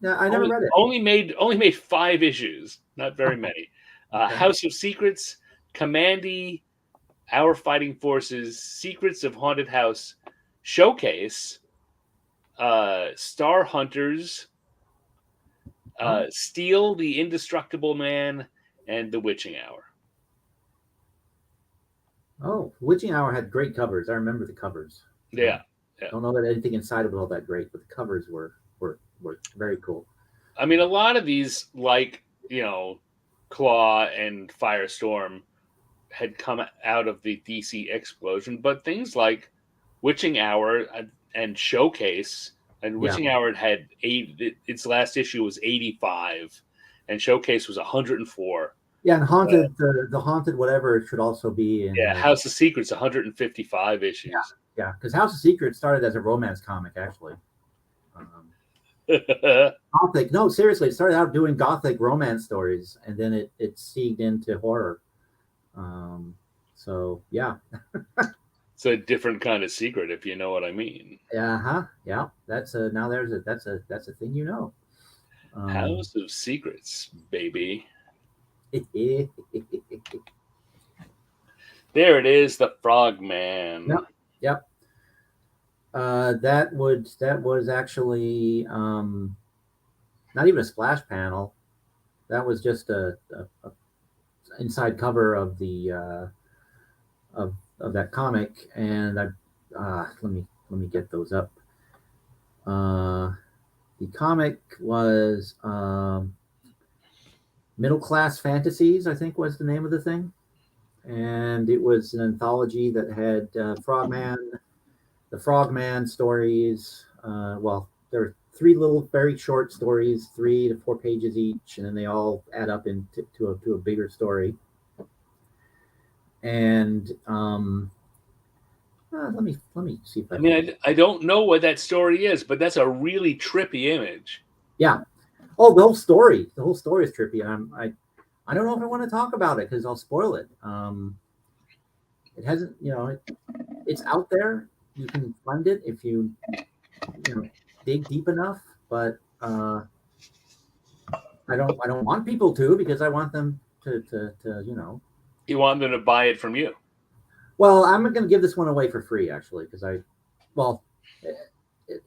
Yeah, I never read it. Only made 5 issues, not very many. Okay. House of Secrets, Commandy, Our Fighting Forces, Secrets of Haunted House, Showcase, Star Hunters, Steel, the Indestructible Man, and The Witching Hour. Oh, Witching Hour had great covers. I remember the covers. Yeah. I don't know that anything inside was all that great, but the covers were very cool. I mean, a lot of these, like, Claw and Firestorm, had come out of the DC explosion, but things like Witching Hour and Showcase, and Witching Hour had its last issue was 85, and Showcase was 104. Yeah, and Haunted, the Haunted whatever should also be in. Yeah, House of Secrets, 155 issues. Yeah, because House of Secrets started as a romance comic, actually. Gothic. No, seriously, it started out doing gothic romance stories, and then it segued into horror. So yeah. It's a different kind of secret, if you know what I mean. Yeah, that's a thing, you know. House of Secrets, baby. There it is, the Frogman. Yep. That was actually not even a splash panel. That was just a inside cover of the of that comic, and let me get those up. The comic was Middle Class Fantasies, I think was the name of the thing, and it was an anthology that had the Frogman stories. Well, there were 3 little very short stories, 3 to 4 pages each, and then they all add up to a bigger story. And let me see if I I can. mean, I don't know what that story is, but that's a really trippy image. Yeah. Oh, the whole story is trippy. I don't know if I want to talk about it because I'll spoil it. It hasn't, it's out there. You can find it if you dig deep enough. But I don't want people to, because I want them to. You want them to buy it from you. Well, I'm going to give this one away for free, actually, because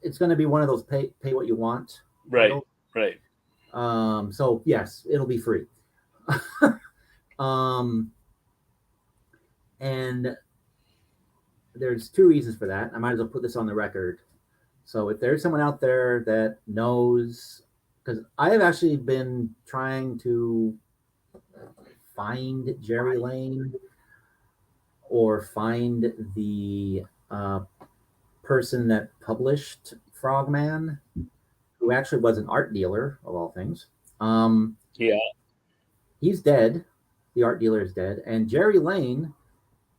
it's going to be one of those pay what you want Right. titles. Right. So yes, it'll be free. And there's two reasons for that. I might as well put this on the record. So if there's someone out there that knows, because I have actually been trying to find Jerry Lane or find the person that published Frogman, who actually was an art dealer of all things. Yeah. He's dead. The art dealer is dead. And Jerry Lane,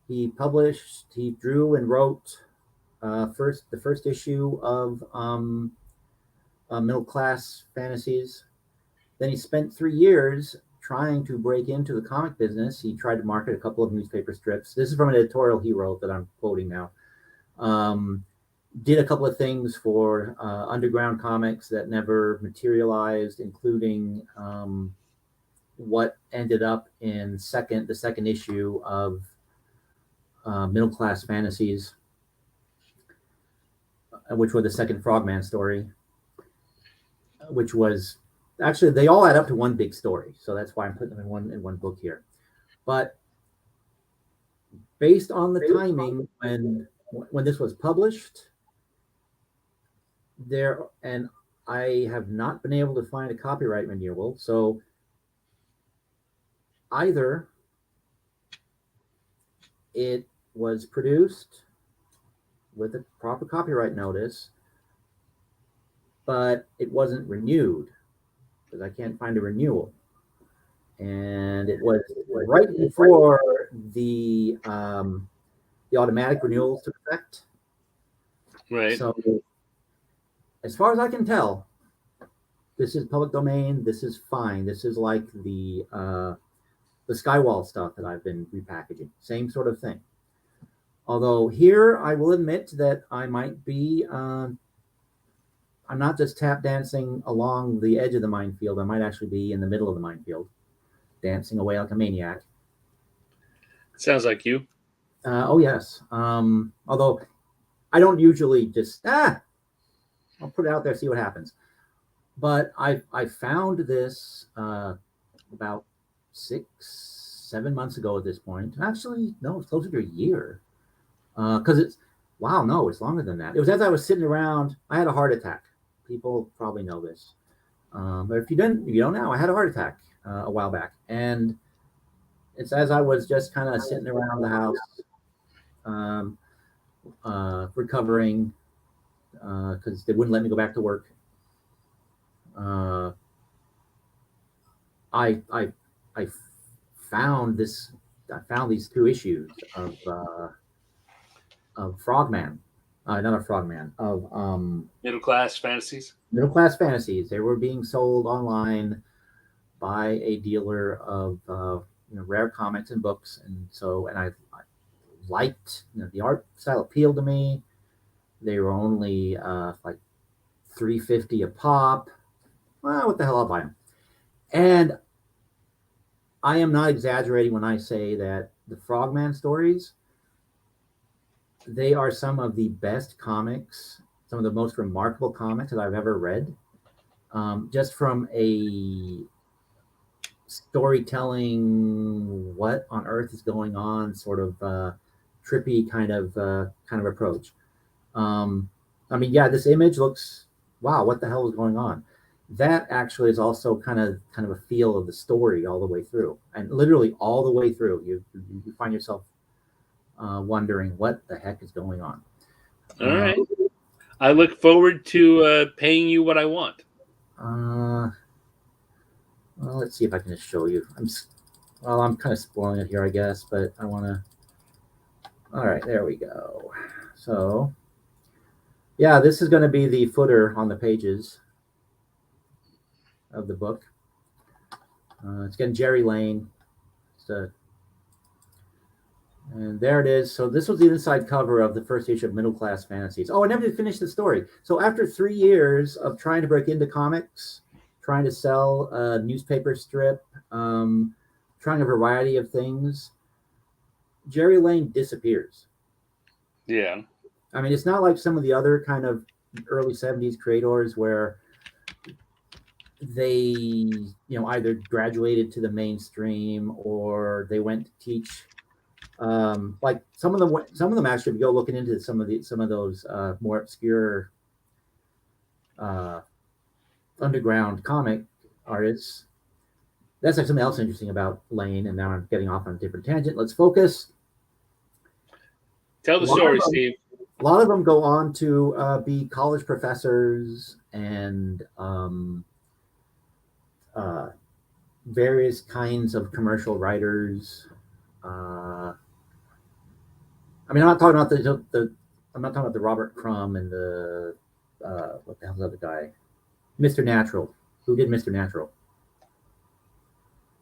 he drew and wrote the first issue of Middle Class Fantasies. Then he spent 3 years trying to break into the comic business. He tried to market a couple of newspaper strips. This is from an editorial he wrote that I'm quoting now. Did a couple of things for underground comics that never materialized, including what ended up in the second issue of Middle Class Fantasies, which was the second Frogman story, which was actually, they all add up to one big story. So that's why I'm putting them in one book here. But based on the timing when this was published, and I have not been able to find a copyright renewal. So either it was produced with a proper copyright notice, but it wasn't renewed because I can't find a renewal. And it was right before the automatic renewals took effect. Right. So as far as I can tell, this is public domain. This is fine. This is like the Skywall stuff that I've been repackaging. Same sort of thing. Although here, I will admit that I might be, I'm not just tap dancing along the edge of the minefield. I might actually be in the middle of the minefield, dancing away like a maniac. Sounds like you. Oh, yes. Although I don't usually just, I'll put it out there, see what happens. But I found this about 6-7 months ago at this point. Actually, no, it's closer to a year. Because it's longer than that. It was as I was sitting around. I had a heart attack. People probably know this, but if you don't know, I had a heart attack a while back, and it's as I was just kind of sitting around the house, recovering, because they wouldn't let me go back to work. I found this. I found these 2 issues of Frogman, not a Frogman, of Middle Class Fantasies. Middle Class Fantasies. They were being sold online by a dealer of rare comics and books, and I liked the art style appealed to me. They were only like $3.50 a pop. Well, what the hell, I'll buy them. And I am not exaggerating when I say that the Frogman stories, they are some of the best comics, some of the most remarkable comics that I've ever read. Just from a storytelling, what on earth is going on, sort of trippy kind of approach. This image looks, wow, what the hell is going on? That actually is also kind of a feel of the story all the way through, and literally all the way through. You find yourself wondering what the heck is going on. All right. I look forward to paying you what I want. Well, let's see if I can just show you. Well, I'm kind of spoiling it here, I guess, but I want to. All right, there we go. So, yeah, this is going to be the footer on the pages of the book. It's getting Jerry Lane. So, and there it is. So this was the inside cover of the first issue of Middle Class Fantasies. Oh, I never did finish the story. So after 3 years of trying to break into comics, trying to sell a newspaper strip, trying a variety of things, Jerry Lane disappears. Yeah. I mean, it's not like some of the other kind of early 70s creators where they, either graduated to the mainstream or they went to teach. Like some of them actually, if you go looking into some of those more obscure uh, underground comic artists. That's like something else interesting about Lane. And now I'm getting off on a different tangent. Let's focus. Tell A the lot of story, them, Steve. a lot of them go on to be college professors and uh, various kinds of commercial writers. I mean, I'm not talking about I'm not talking about the Robert Crumb and the what the hell's the other guy, Mr. Natural. Who did Mr. Natural?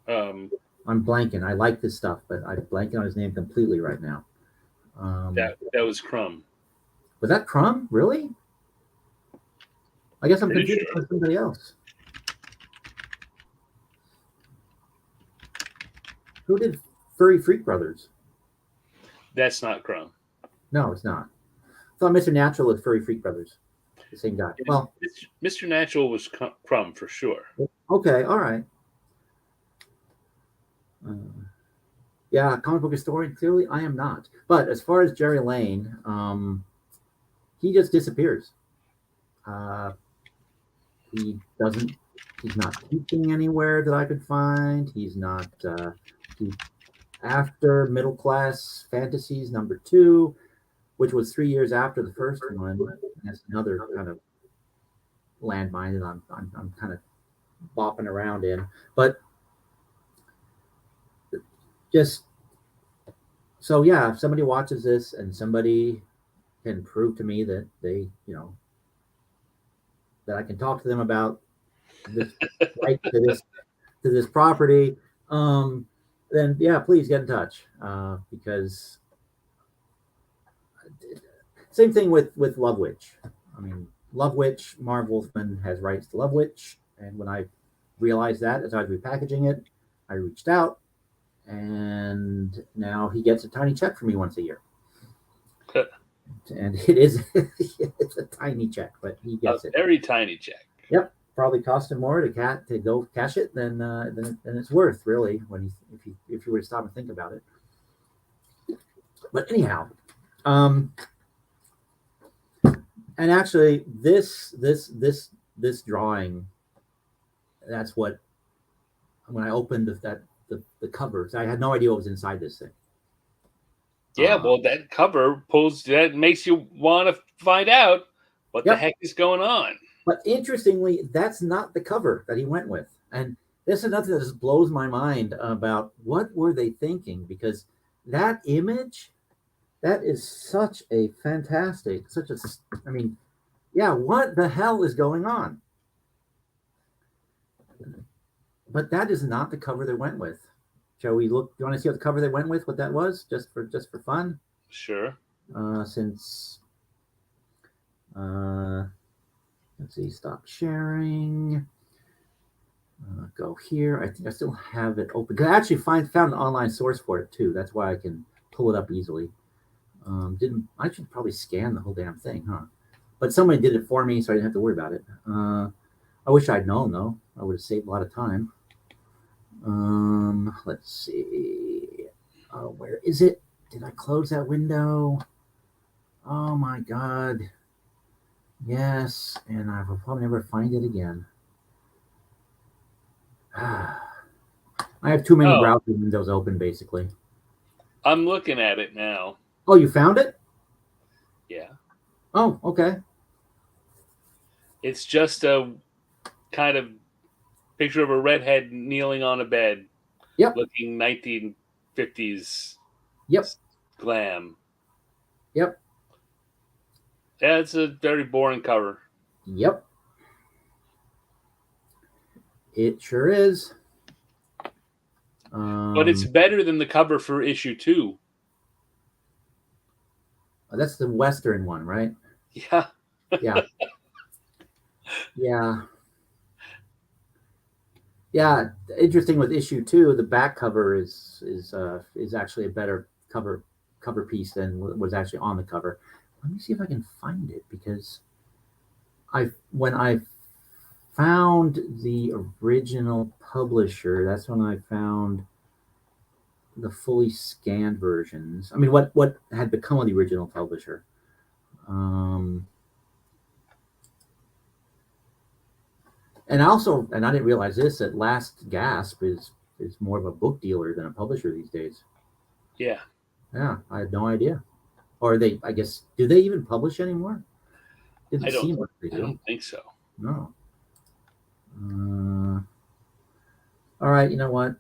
Um, I'm blanking. I like this stuff, but I'm blanking on his name completely right now. that was Crumb. Was that Crumb? Really? I guess I'm Pretty confused sure. with somebody else. Who did Furry Freak Brothers? That's not Crumb. No, it's not. I thought Mr. Natural was Furry Freak Brothers. The same guy. Well, Mr. Natural was Crumb for sure. okay, all right. Uh, yeah, comic book historian. Clearly, I am not. But as far as Jerry Lane, he just disappears. Uh, he doesn't. He's not teaching anywhere that I could find. He's not. He, after Middle Class Fantasies #2, which was 3 years after the first one. That's another kind of landmine that I'm kind of bopping around in. But just so yeah, if somebody watches this and somebody can prove to me that they, that I can talk to them about this right to this property, then yeah, please get in touch because same thing with Love Witch. I mean, Love Witch, Marv Wolfman has rights to Love Witch, and when I realized that as I was repackaging it, I reached out, and now he gets a tiny check from me once a year. And it is it's a tiny check, but he gets it. Very tiny check. Yep, probably cost him more to go cash it than it's worth really when if you were to stop and think about it. But anyhow, and actually this drawing, that's what when I opened the covers, I had no idea what was inside this thing. Yeah, well, that cover that makes you want to find out what the heck is going on. But interestingly, that's not the cover that he went with. And this is nothing that just blows my mind about what were they thinking, because that image, that is such a fantastic, I mean, yeah, what the hell is going on? But that is not the cover they went with. Shall we look? Do you want to see what the cover they went with? What that was, just for fun? Sure. Since let's see, stop sharing. Go here. I think I still have it open. I actually found an online source for it too. That's why I can pull it up easily. I should probably scan the whole damn thing, huh? But somebody did it for me, so I didn't have to worry about it. I wish I'd known though. I would have saved a lot of time. Let's see. Where is it? Did I close that window? Oh my god. Yes, and I will probably never find it again. I have too many browser windows open, basically. I'm looking at it now. Oh, you found it? Yeah. Oh, okay. It's just a kind of picture of a redhead kneeling on a bed Yep. looking 1950s Yep. glam. Yep. Yeah, it's a very boring cover. Yep. It sure is. But it's better than the cover for issue 2. That's the Western one, right? Yeah. Yeah. Yeah. Yeah. Interesting with issue 2, the back cover is actually a better cover piece than was actually on the cover. Let me see if I can find it, because when I found the original publisher, that's when I found the fully scanned versions. I mean, what had become of the original publisher. And I didn't realize this, that Last Gasp is more of a book dealer than a publisher these days. Yeah. Yeah, I had no idea. Or I guess, do they even publish anymore? Didn't seem like they do. I don't think so. No. All right, you know what?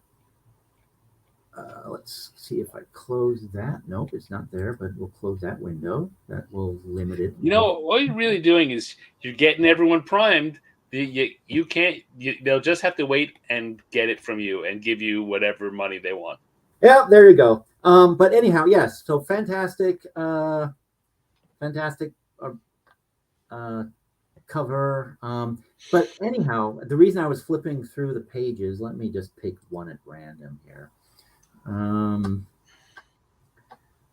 Let's see if I close that. Nope, it's not there, but we'll close that window. That will limit it. You know, what you're really doing is you're getting everyone primed. You can't. They'll just have to wait and get it from you and give you whatever money they want. Yeah, there you go. But anyhow, yes. So fantastic, cover. But anyhow, the reason I was flipping through the pages, let me just pick one at random here.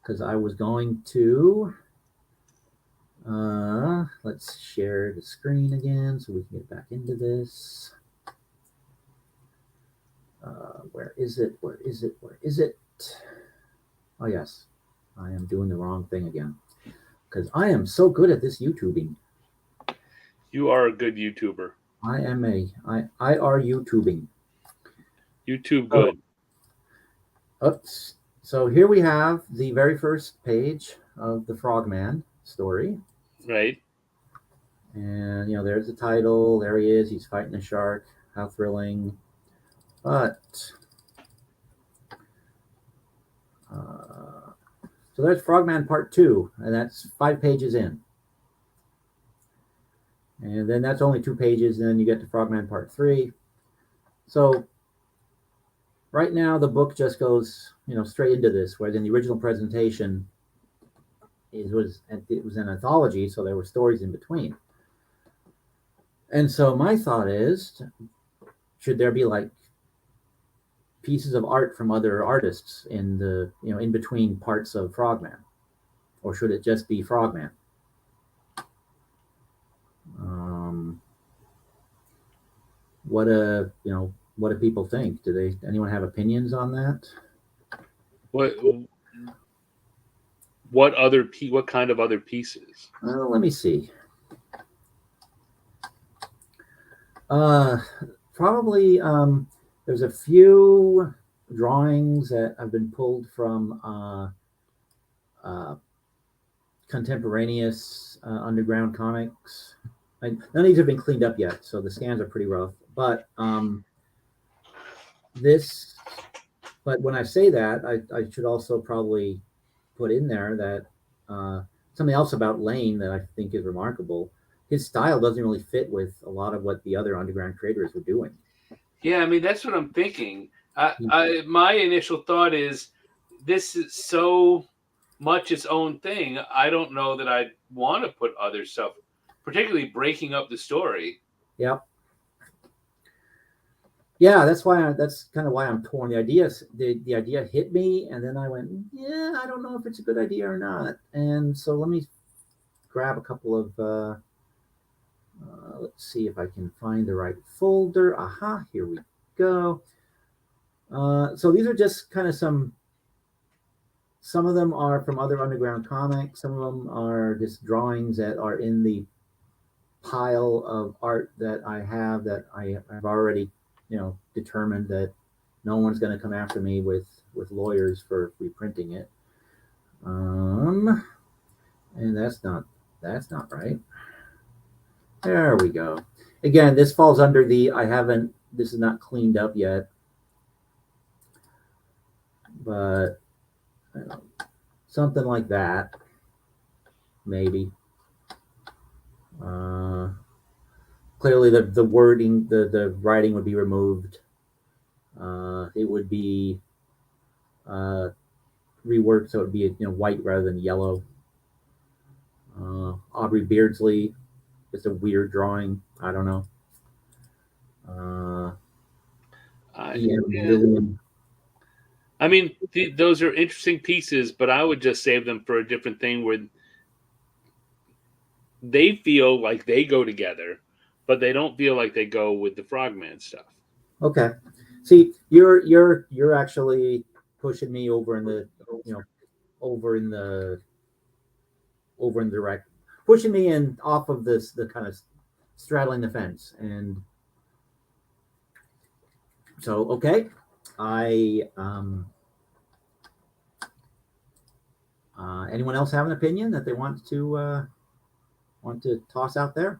Because I was going to, let's share the screen again so we can get back into this. Where is it? Where is it? Where is it? Oh, yes. I am doing the wrong thing again, because I am so good at this YouTubing. You are a good YouTuber. I are YouTubing. YouTube good. Oops. So here we have the very first page of the Frogman story. Right. And, there's the title. There he is. He's fighting a shark. How thrilling. But, so there's Frogman Part 2, and that's 5 pages in. And then that's only 2 pages, and then you get to Frogman Part 3. So right now the book just goes, straight into this, whereas in the original presentation, it was an anthology, so there were stories in between. And so my thought is, should there be like pieces of art from other artists in the, in between parts of Frogman, or should it just be Frogman? What do people think? Anyone have opinions on that? What kind of other pieces? Let me see. Probably there's a few drawings that have been pulled from contemporaneous underground comics. None of these have been cleaned up yet, so the scans are pretty rough. But but when I say that, I should also probably put in there that something else about Lane that I think is remarkable. His style doesn't really fit with a lot of what the other underground creators were doing. Yeah, I mean, that's what I'm thinking. My initial thought is, this is so much its own thing. I don't know that I'd want to put other stuff, particularly breaking up the story. Yep. Yeah, that's kind of why I'm torn. The idea hit me, and then I went, yeah, I don't know if it's a good idea or not. And so let me grab a couple of, let's see if I can find the right folder. Aha, here we go. So these are just kind of some of them are from other underground comics. Some of them are just drawings that are in the pile of art that I have, that I've already determined that no one's going to come after me with lawyers for reprinting it. And that's not right. There we go. Again, this falls under the this is not cleaned up yet. but something like that, maybe. Clearly, the wording, the writing would be removed. It would be reworked so it would be white rather than yellow. Aubrey Beardsley, just a weird drawing. I don't know. Lillian. I mean, those are interesting pieces, but I would just save them for a different thing where they feel like they go together, but they don't feel like they go with the Frogman stuff. Okay. See, you're actually pushing me over in the over in the direct, pushing me in off of the kind of straddling the fence. And so, okay, I anyone else have an opinion that they want to toss out there?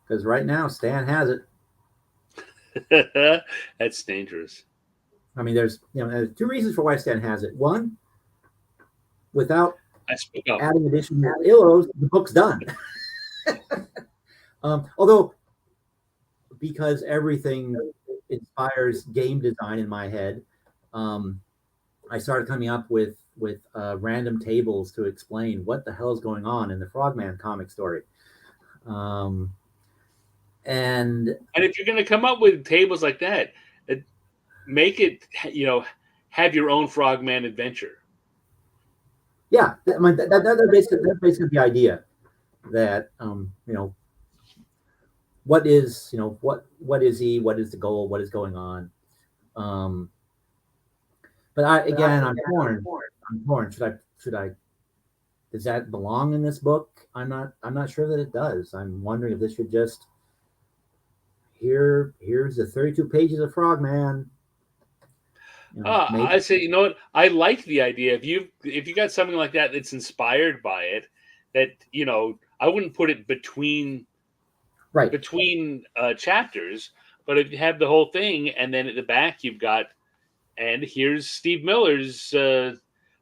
Because right now Stan has it. That's dangerous. I mean, there's two reasons for why Stan has it. One, without adding additional illos, the book's done. Although, because everything inspires game design in my head, I started coming up with random tables to explain what the hell is going on in the Frogman comic story. And if you're going to come up with tables like that, make it, have your own Frogman adventure. Yeah, I mean, that's basically the idea. That what is what is he? What is the goal? What is going on? But I'm torn. I'm torn. Should I? Does that belong in this book? I'm not sure that it does. I'm wondering if this should just here's the 32 pages of Frogman. I say, I like the idea. If you got something like that that's inspired by it, that I wouldn't put it between chapters, but if you have the whole thing, and then at the back you've got, and here's Steve Miller's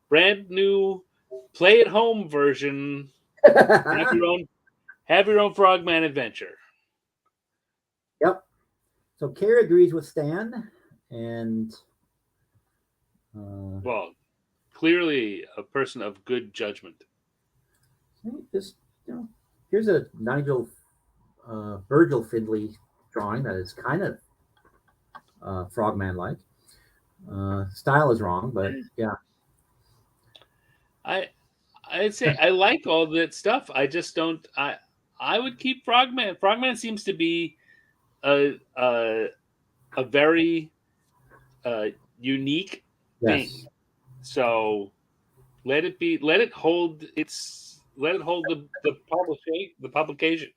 brand new play at home version. Have your own Frogman adventure. Yep. So Kara agrees with Stan, and well, clearly a person of good judgment. Just here's a Nigel Virgil Findlay drawing that is kind of Frogman-like. Style is wrong, but yeah. I'd say I like all that stuff. I just don't. I would keep Frogman. Frogman seems to be a very unique thing. So let it hold the publication.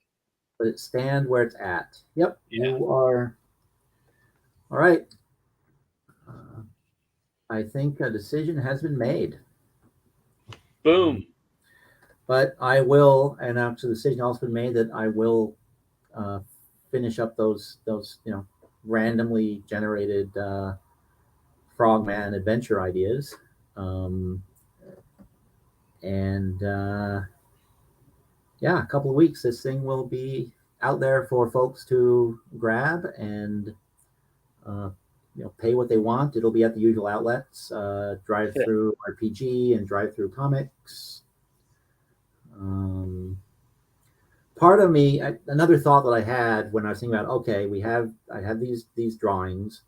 Let it stand where it's at. Yep. Yeah. You are all right. I think a decision has been made. Boom. But I will, and after the decision also been made, that I will finish up those randomly generated Frogman adventure ideas, and a couple of weeks, this thing will be out there for folks to grab and pay what they want. It'll be at the usual outlets, Drive Through RPG and Drive Through Comics. Part of me, another thought that I had when I was thinking about, I have these drawings.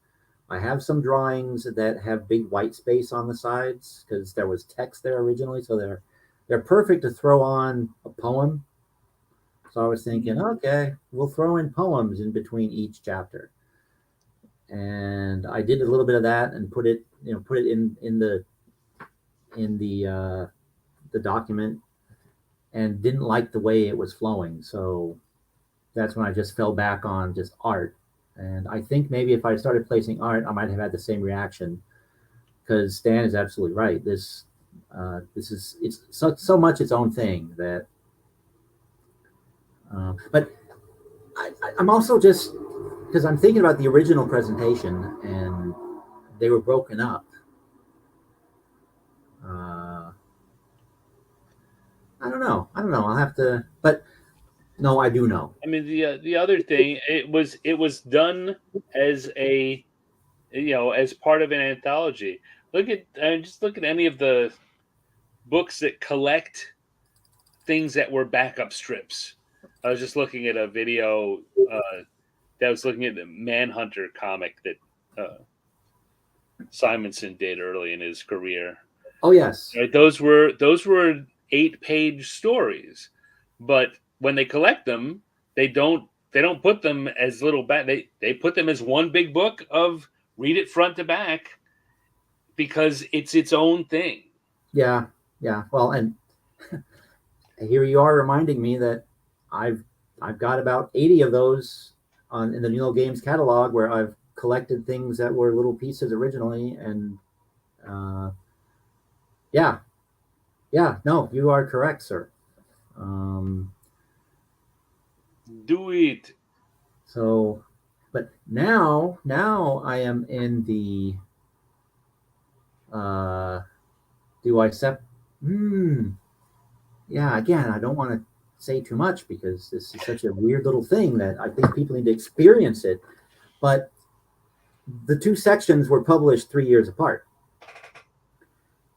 I have some drawings that have big white space on the sides because there was text there originally, so they're perfect to throw on a poem. So I was thinking, okay, we'll throw in poems in between each chapter. And I did a little bit of that and put it in the document, and didn't like the way it was flowing. So that's when I just fell back on just art. And I think maybe if I started placing art, I might have had the same reaction, because Stan is absolutely right. This is, it's so much its own thing that, but I'm also just, because I'm thinking about the original presentation and they were broken up. Uh, I don't know. I'll have to, but no, I do know. I mean, the other thing, it was done as a, as part of an anthology. Just look at any of the books that collect things that were backup strips. I was just looking at a video that was looking at the Manhunter comic that Simonson did early in his career. Oh yes, Right, those were 8-page stories, but when they collect them, they don't put them as little back. They put them as one big book of read it front to back because it's its own thing. yeah, yeah. Well, and here you are reminding me that I've I've got about 80 of those on in the NUELOW Games catalog where I've collected things that were little pieces originally, and uh, yeah, yeah. No, you are correct, sir. Um, Do it. so, but now I am in the uh, do I sep? Hmm. Yeah. Again, I don't want to say too much because this is such a weird little thing that I think people need to experience it. But the two sections were published 3 years apart,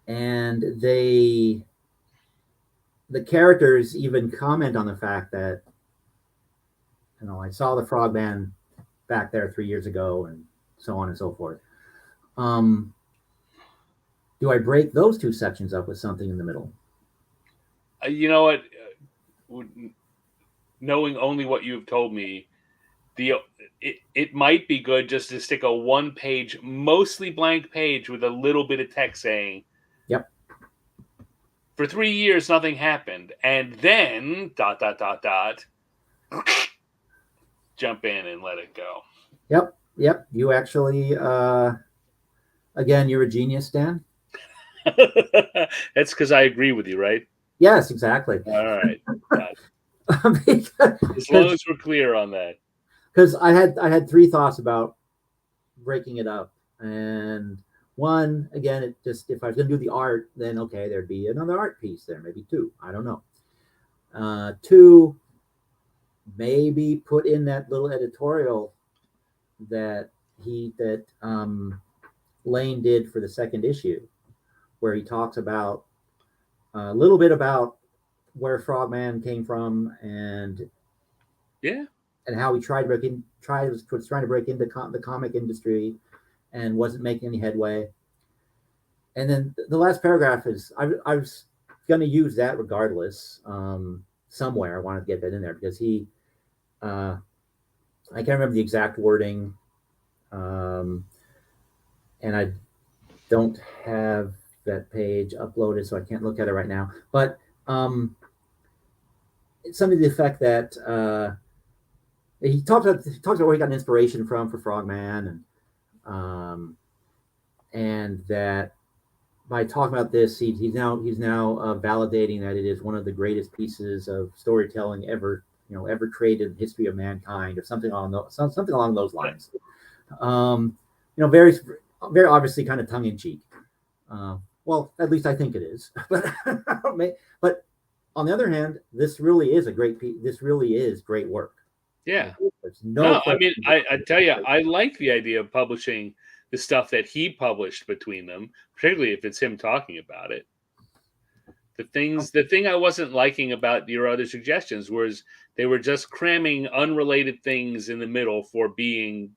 and the characters even comment on the fact that I saw the Frogman back there 3 years ago, and so on and so forth. Um, do I break those two sections up with something in the middle? You know what? Knowing only what you've told me, the it might be good just to stick a 1-page, mostly blank page with a little bit of text saying, Yep. for 3 years nothing happened, and then dot dot dot dot jump in and let it go. Yep. Yep. You actually, again, you're a genius, Dan. That's because I agree with you, right? Yes, exactly. All right. As long as we're clear on that. Because I had three thoughts about breaking it up, and one, again, it just, if I was going to do the art, then okay, there'd be another art piece there, maybe two, I don't know. Two, maybe put in that little editorial that Lane did for the second issue, where he talks about a little bit about where Frogman came from, and Yeah. how he was trying to break into the comic industry and wasn't making any headway. And then the last paragraph is I was going to use that regardless. Somewhere I wanted to get that in there because I can't remember the exact wording, and I don't have that page uploaded, so I can't look at it right now. But it's something to the effect that he talks about where he got an inspiration from for Frogman, and that by talking about this, he's now validating that it is one of the greatest pieces of storytelling ever created in the history of mankind, or something along those lines. Very very obviously kind of tongue in cheek. Well, at least I think it is. But on the other hand, this really is great work. Yeah. There's No, I mean, question. I tell you, I like the idea of publishing the stuff that he published between them, particularly if it's him talking about it. The thing I wasn't liking about your other suggestions was they were just cramming unrelated things in the middle for the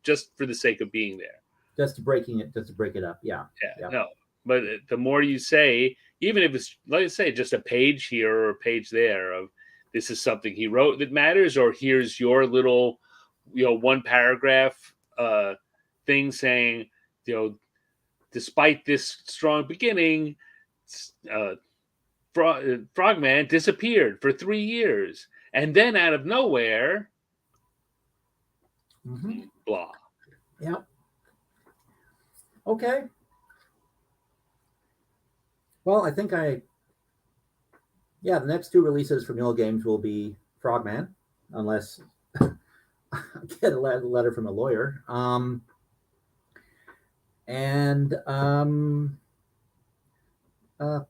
sake of being there. Just to break it up. Yeah. No, but the more you say, even if it's, like I say, just a page here or a page there of this is something he wrote that matters, or here's your little, one paragraph thing saying, despite this strong beginning, Frogman disappeared for 3 years, and then out of nowhere, blah. Yep. Okay. Well, I think the next two releases from NUELOW Games will be Frogman, unless I get a letter from a lawyer. And a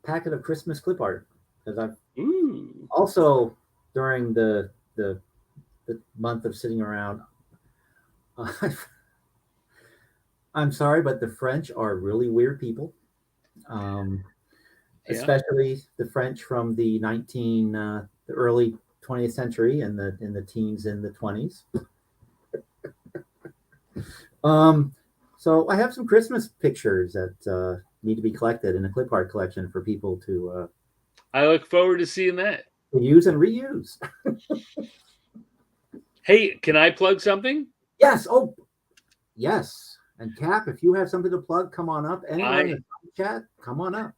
packet of Christmas clip art because I've Ooh. also during the month of sitting around. I'm sorry, but the French are really weird people. Um, Yeah. Especially the French from the early 20th century and the teens in the 20s. Um, so I have some Christmas pictures that need to be collected in a clip art collection for people I look forward to seeing that. to use and reuse. Hey, can I plug something? Yes. Oh, yes. And Cap, if you have something to plug, come on up. Anyone in the chat, come on up.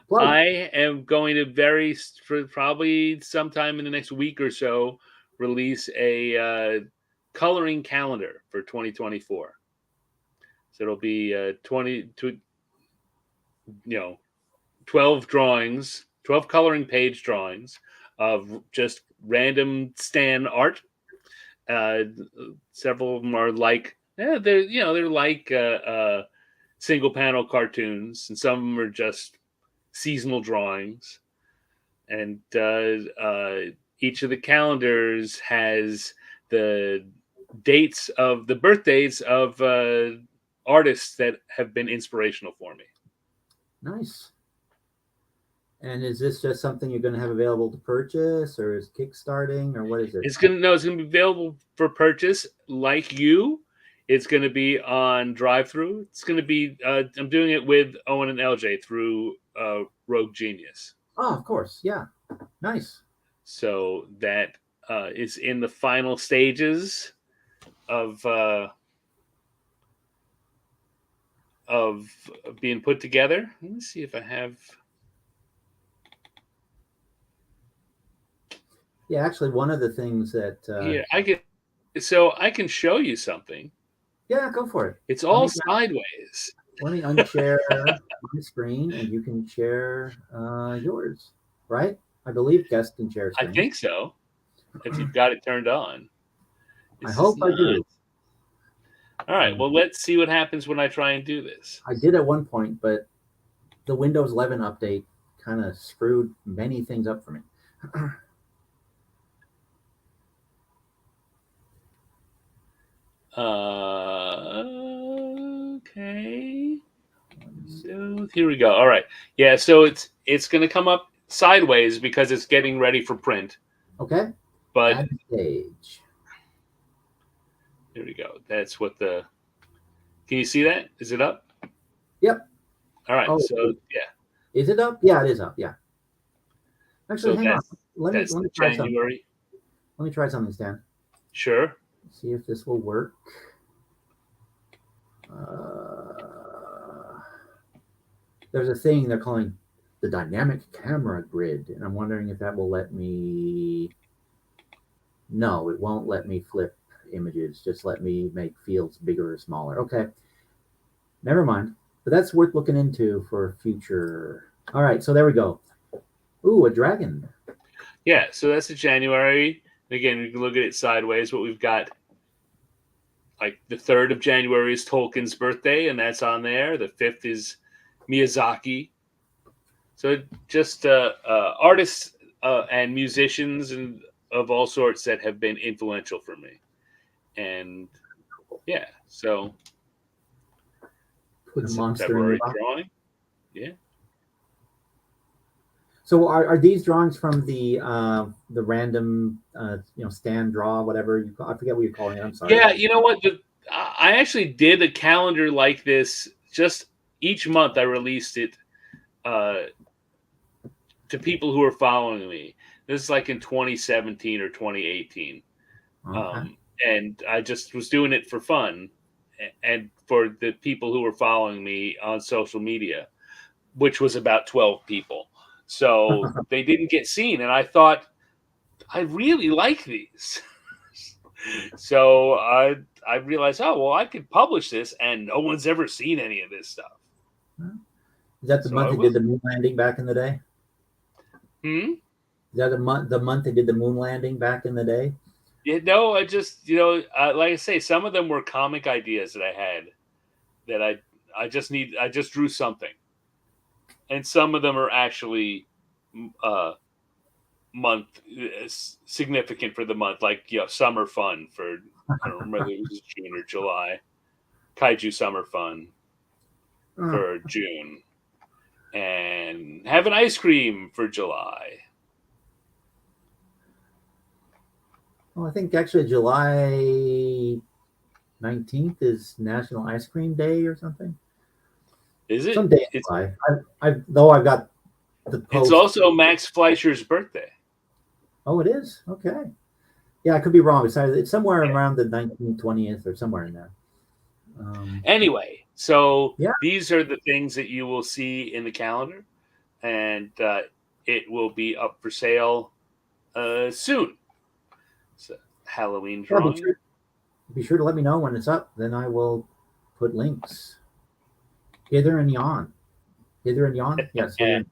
Plug. I am going to probably sometime in the next week or so release a coloring calendar for 2024. So it'll be 12 drawings, 12 coloring page drawings of just random Stan art. Several of them are like they're like single panel cartoons, and some of them are just seasonal drawings. And each of the calendars has the dates of the birthdays of artists that have been inspirational for me. Nice. And is this just something you're going to have available to purchase, or is Kickstarting, or what is it? It's gonna be available for purchase. Like you, it's gonna be on drive-through. It's gonna be. I'm doing it with Owen and LJ through Rogue Genius. Oh, of course, yeah, nice. So that is in the final stages of being put together. Let me see if I have. Yeah, actually, one of the things that Here, I can show you something. yeah, go for it. It's all sideways. Let me unshare my screen, and you can share yours, right? I believe guests can share screen. I think so. If you've got it turned on. I hope I do. All right. Well, let's see what happens when I try and do this. I did at one point, but the Windows 11 update kind of screwed many things up for me. Okay. So here we go. All right. Yeah. So it's going to come up sideways because it's getting ready for print. Okay. But add page. Here we go. That's what the. Can you see that? Is it up? Yep. All right. So yeah. Is it up? Yeah, it is up. Yeah. Actually, So hang on. Let me try January. something. Let me try something, Stan. Sure. See if this will work. There's a thing they're calling the dynamic camera grid, and I'm wondering if that will let me. No, it won't let me flip images. Just let me make fields bigger or smaller. Okay. Never mind. But that's worth looking into for future. All right, so there we go. Ooh, a dragon. Yeah, so that's a January. Again, you can look at it sideways. What we've got, like the 3rd of January is Tolkien's birthday, and that's on there. The 5th is Miyazaki. So just artists and musicians and of all sorts that have been influential for me. And yeah, so Put a monster February in the drawing. Yeah. So are these drawings from the random stand draw, whatever you call, I forget what you're calling it. I'm sorry. Yeah, you know what? I actually did a calendar like this. Just each month, I released it to people who are following me. This is like in 2017 or 2018, Okay. and I just was doing it for fun, and for the people who were following me on social media, which was about 12 people. So they didn't get seen, and I thought I really like these. So I realized, oh well, I could publish this, and no one's ever seen any of this stuff. Is that the month they did the moon landing back in the day? Is that the month they did the moon landing back in the day? Yeah, no, I just like I say, some of them were comic ideas that I had that I just drew something, and some of them are actually month significant for the month, like summer fun for I don't remember whether it was June or July. Kaiju Summer Fun for June, and have an ice cream for July. Well, I think actually July 19th is National Ice Cream Day or something. Is it? Some day in July. I've got the post. It's also Max Fleischer's birthday. Oh, it is? Okay. Yeah, I could be wrong. It's somewhere around the 19th, 20th, or somewhere in there. Anyway, so yeah. These are the things that you will see in the calendar, and it will be up for sale soon. So Halloween drawing. Yeah, be sure to let me know when it's up. Then I will put links. Hither and yon. Hither and yon? Yes, hither and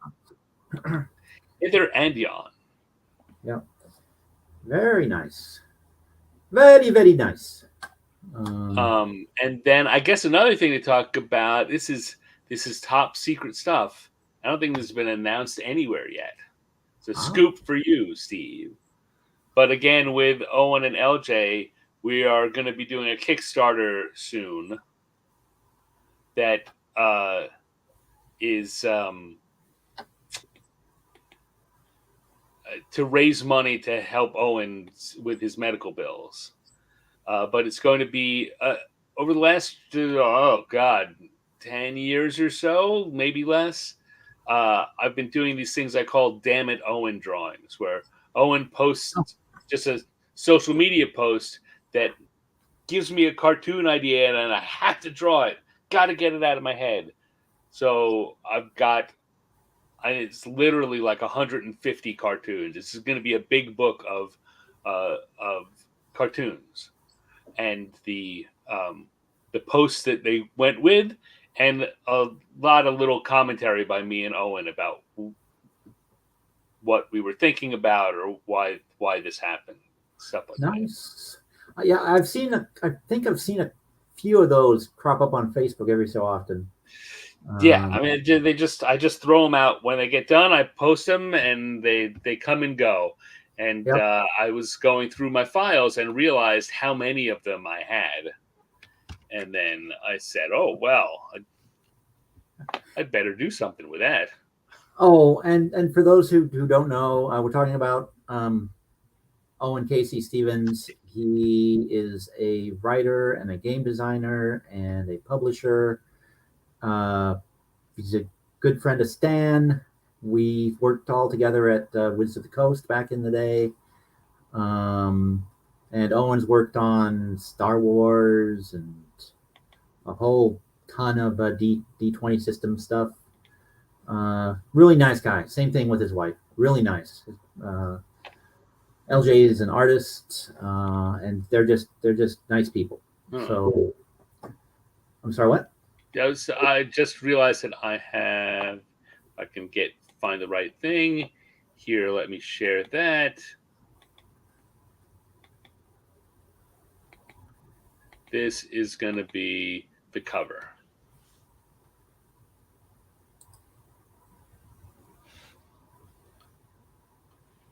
yon. Hither and yon. Yeah. Very nice. Very, very nice. And then I guess another thing to talk about, this is top secret stuff. I don't think this has been announced anywhere yet. It's a scoop for you, Steve. But again, with Owen and LJ, we are going to be doing a Kickstarter soon that is to raise money to help Owen with his medical bills. But it's going to be over the last, 10 years or so, maybe less. I've been doing these things I call Damn It Owen drawings, where Owen posts just a social media post that gives me a cartoon idea and I have to draw it. Got to get it out of my head. So it's literally like 150 cartoons. This is going to be a big book of cartoons. And the posts that they went with, and a lot of little commentary by me and Owen about what we were thinking about or why this happened, stuff like that. Nice. Yeah, I think I've seen a few of those crop up on Facebook every so often. Yeah, I mean, I just throw them out when they get done. I post them, and they come and go. And I was going through my files and realized how many of them I had. And then I said, oh, well, I'd better do something with that. Oh, and for those who don't know, we're talking about Owen Casey Stevens. He is a writer and a game designer and a publisher. He's a good friend of Stan. We worked all together at Wizards of the Coast back in the day. And Owen's worked on Star Wars and a whole ton of D20 system stuff. Really nice guy. Same thing with his wife. Really nice. LJ is an artist, and they're just nice people. So, I'm sorry, what? I just realized that I can find the right thing here. Let me share that. This is going to be the cover.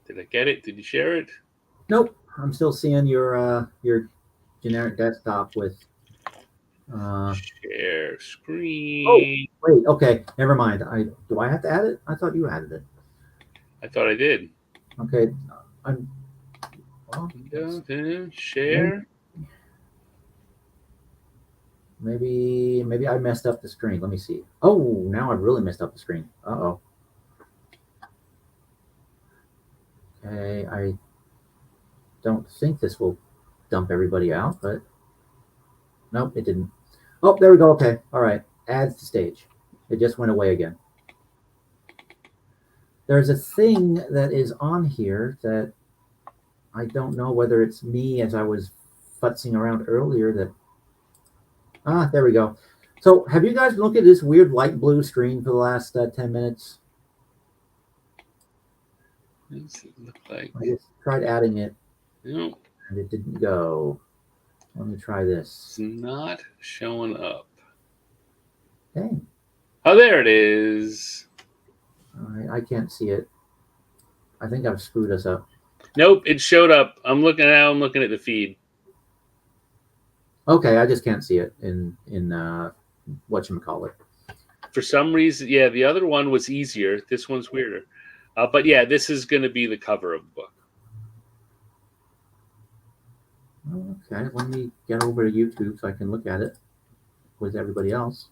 Did I get it? Did you share it? Nope. I'm still seeing your generic desktop with share screen. Oh, wait. Okay. Never mind. Do I have to add it? I thought you added it. I thought I did. Okay. Share. Maybe I messed up the screen. Let me see. Oh, now I've really messed up the screen. Uh-oh. Okay, I don't think this will dump everybody out, but nope, it didn't. Oh, there we go. Okay. All right. Adds to stage. It just went away again. There's a thing that is on here that I don't know whether it's me as I was futzing around earlier that... there we go. So have you guys looked at this weird light blue screen for the last 10 minutes? What does it look like? I just tried adding it. Nope. And it didn't go. Let me try this. It's not showing up. Dang. Oh, there it is. All right, I can't see it. I think I've screwed us up. Nope, it showed up. I'm looking at the feed. Okay, I just can't see it in whatchamacallit. For some reason, yeah, the other one was easier. This one's weirder. But yeah, this is going to be the cover of the book. Okay, let me get over to YouTube so I can look at it with everybody else.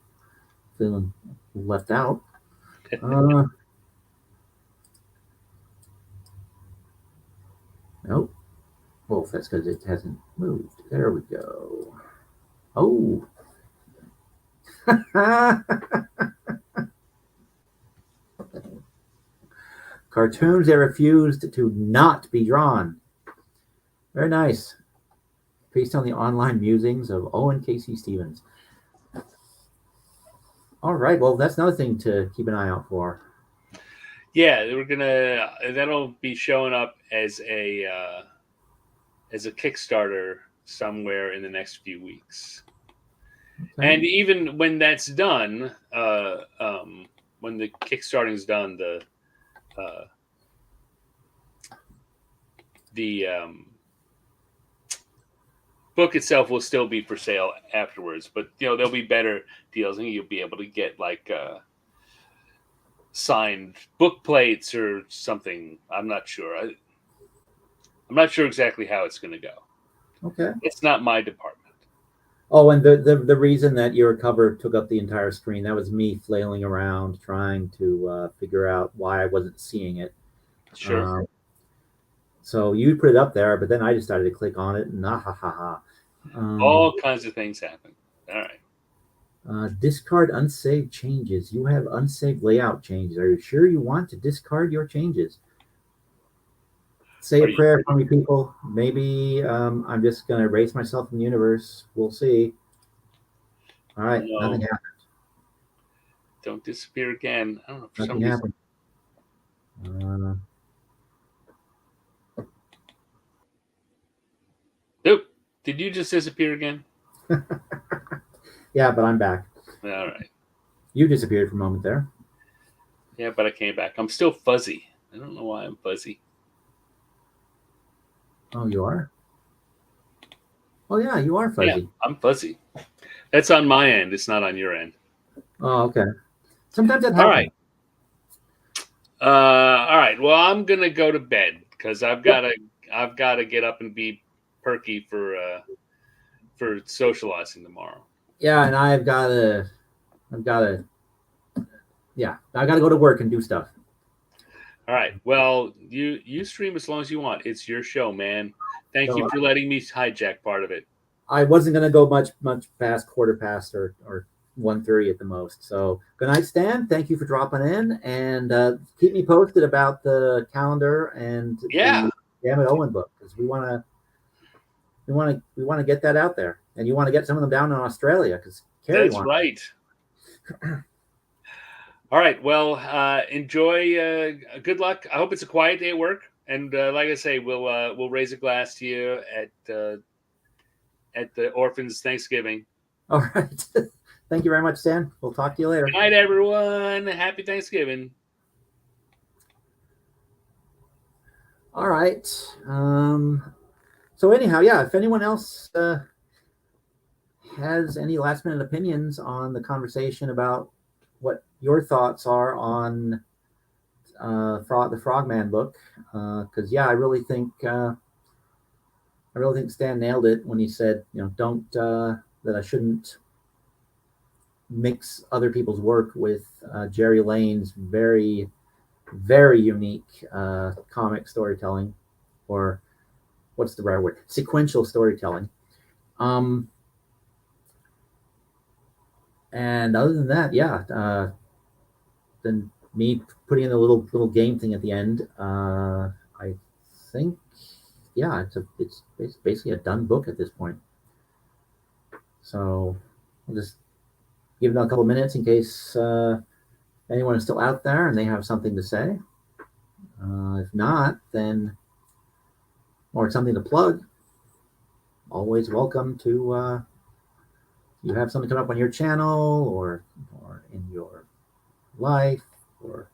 Feeling left out. Nope. Well, that's because it hasn't moved. There we go. Oh. Cartoons that refused to not be drawn. Very nice. Based on the online musings of Owen Casey Stevens. All right. Well, that's another thing to keep an eye out for. Yeah, that'll be showing up as a Kickstarter somewhere in the next few weeks. Okay. And even when that's done, when the Kickstarting's done, the book itself will still be for sale afterwards. But there'll be better deals, and you'll be able to get like signed book plates or something. I'm not sure. I'm not sure exactly how it's going to go. Okay. It's not my department. Oh, and the reason that your cover took up the entire screen, that was me flailing around trying to figure out why I wasn't seeing it. Sure. So you put it up there, but then I decided to click on it, and all kinds of things happen. All right. Discard unsaved changes. You have unsaved layout changes. Are you sure you want to discard your changes? Say a prayer for me, people. Maybe I'm just going to erase myself from the universe. We'll see. All right. No. Nothing happened. Don't disappear again. I don't know. Nothing happened. Nope. Did you just disappear again? Yeah, but I'm back. All right. You disappeared for a moment there. Yeah, but I came back. I'm still fuzzy. I don't know why I'm fuzzy. Oh, you are? Oh, yeah, you are fuzzy. Yeah, I'm fuzzy. That's on my end. It's not on your end. Oh, okay. Sometimes that happens. All right. Well, I'm gonna go to bed because I've got to get up and be perky for socializing tomorrow. Yeah, and I gotta go to work and do stuff. All right. Well, you stream as long as you want. It's your show, man. Thank you for letting me hijack part of it. I wasn't gonna go much past quarter past or 1:30 at the most. So good night, Stan. Thank you for dropping in, and keep me posted about the calendar and the Damn It Owen book, because we want to get that out there, and you want to get some of them down in Australia because Carrie wants. That's right. All right. Well, enjoy. Good luck. I hope it's a quiet day at work, and like I say, we'll raise a glass to you at the Orphans Thanksgiving. All right. Thank you very much, Stan. We'll talk to you later. Good night, everyone. Happy Thanksgiving. All right. So anyhow, yeah, if anyone else has any last minute opinions on the conversation about what your thoughts are on the Frogman book, because I really think Stan nailed it when he said, don't that I shouldn't mix other people's work with Jerry Lane's very, very unique comic storytelling, or what's the right word? Sequential storytelling. And other than that, then me putting in a little game thing at the end, I think, it's basically a done book at this point. So I'll just give it a couple minutes in case anyone is still out there and they have something to say. If not, then, or something to plug, always welcome to, you have something come up on your channel or in your life, or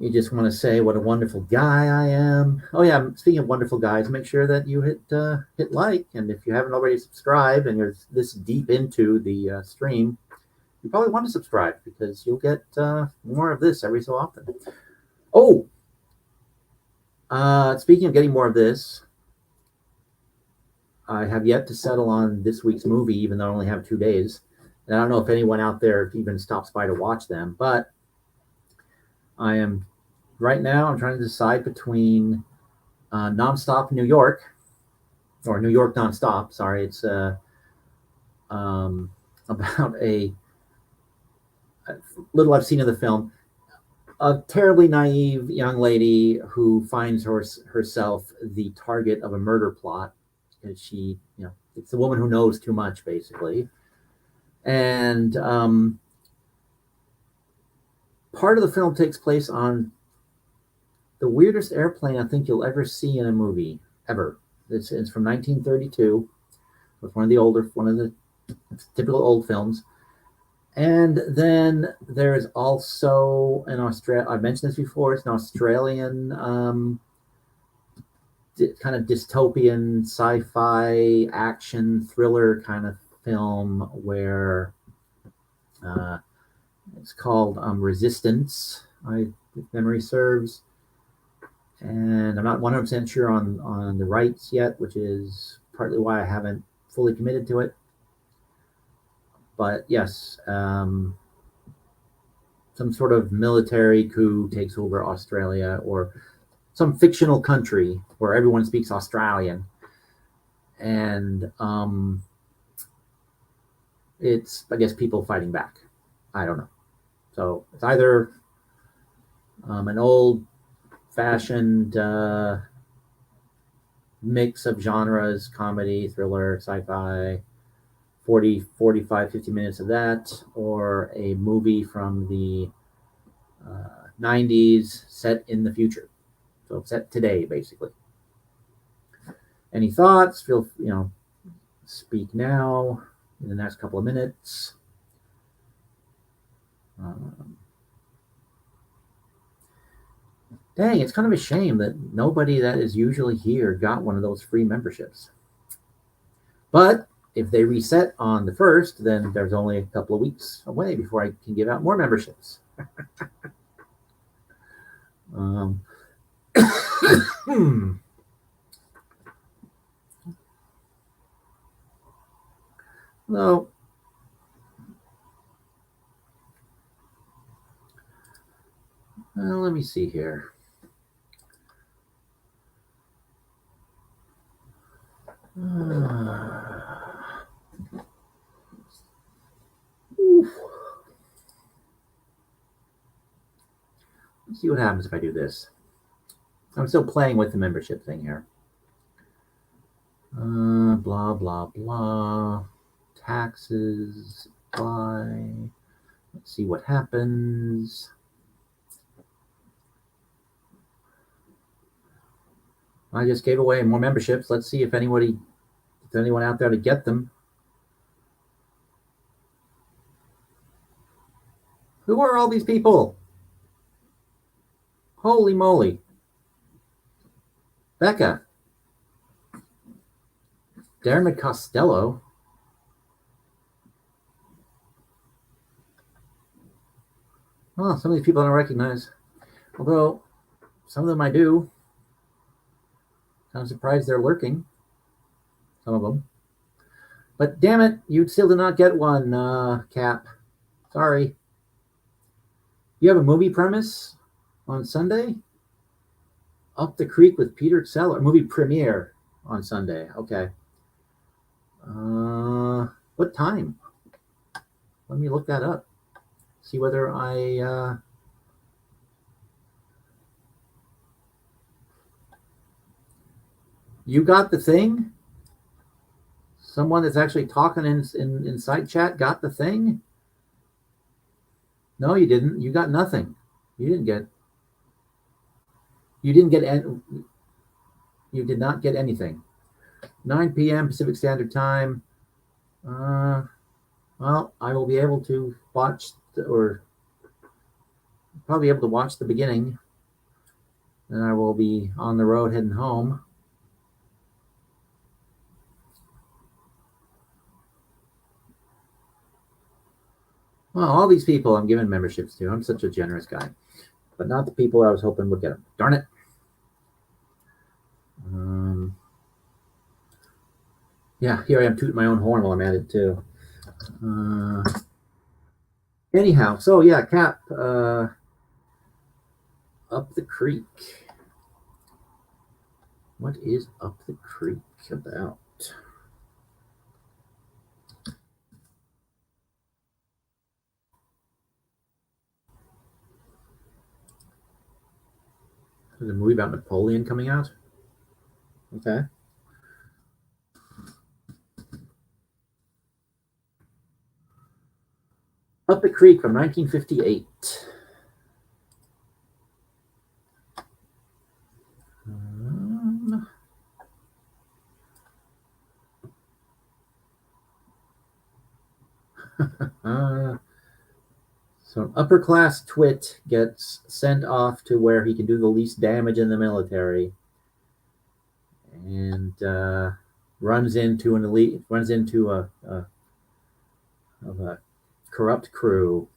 you just want to say what a wonderful guy I am. Oh yeah, speaking of wonderful guys, make sure that you hit like, and if you haven't already subscribed and you're this deep into the stream, you probably want to subscribe because you'll get more of this every so often. Oh, speaking of getting more of this, I have yet to settle on this week's movie, even though I only have 2 days. And I don't know if anyone out there even stops by to watch them, but I'm trying to decide between Nonstop New York, or New York Nonstop. Sorry, it's about a little I've seen of the film. A terribly naive young lady who finds herself the target of a murder plot, and she, it's the woman who knows too much, basically. And part of the film takes place on the weirdest airplane I think you'll ever see in a movie, ever. It's from 1932. It's one of the typical old films. And then there's also an Australia. I mentioned this before. It's an Australian kind of dystopian sci-fi action thriller kind of film where it's called Resistance, if memory serves. And I'm not 100% sure on the rights yet, which is partly why I haven't fully committed to it. But yes, some sort of military coup takes over Australia, or some fictional country where everyone speaks Australian. And it's, I guess, people fighting back. I don't know. So it's either an old-fashioned mix of genres, comedy, thriller, sci-fi, 40, 45, 50 minutes of that, or a movie from the 90s set in the future. So set today, basically. Any thoughts? Speak now in the next couple of minutes. Dang, it's kind of a shame that nobody that is usually here got one of those free memberships. But if they reset on the 1st, then there's only a couple of weeks away before I can give out more memberships. No. Well, let me see here. Let's see what happens if I do this. I'm still playing with the membership thing here. Blah, blah, blah. Taxes, apply. Let's see what happens. I just gave away more memberships. Let's see if anyone out there to get them. Who are all these people? Holy moly. Becca. Darren Costello. Oh, some of these people I don't recognize. Although, some of them I do. I'm surprised they're lurking. Some of them. But damn it, you still did not get one, Cap. Sorry. You have a movie premise on Sunday? Up the Creek with Peter Sellers. Movie premiere on Sunday. Okay. What time? Let me look that up. See whether I... You got the thing? Someone that's actually talking in side chat got the thing? No, you didn't. You got nothing. You did not get anything. 9 p.m. Pacific Standard Time. Well, I will be able to watch probably able to watch the beginning Then I will be on the road heading home. Well, all these people I'm giving memberships to. I'm such a generous guy. But not the people I was hoping would get them. Darn it. Yeah, here I am tooting my own horn while I'm at it, too. Anyhow, so yeah, Cap, up the creek. What is up the creek about? There's a movie about Napoleon coming out? Okay. Up the Creek from 1958. So an upper class twit gets sent off to where he can do the least damage in the military, and runs into a corrupt crew.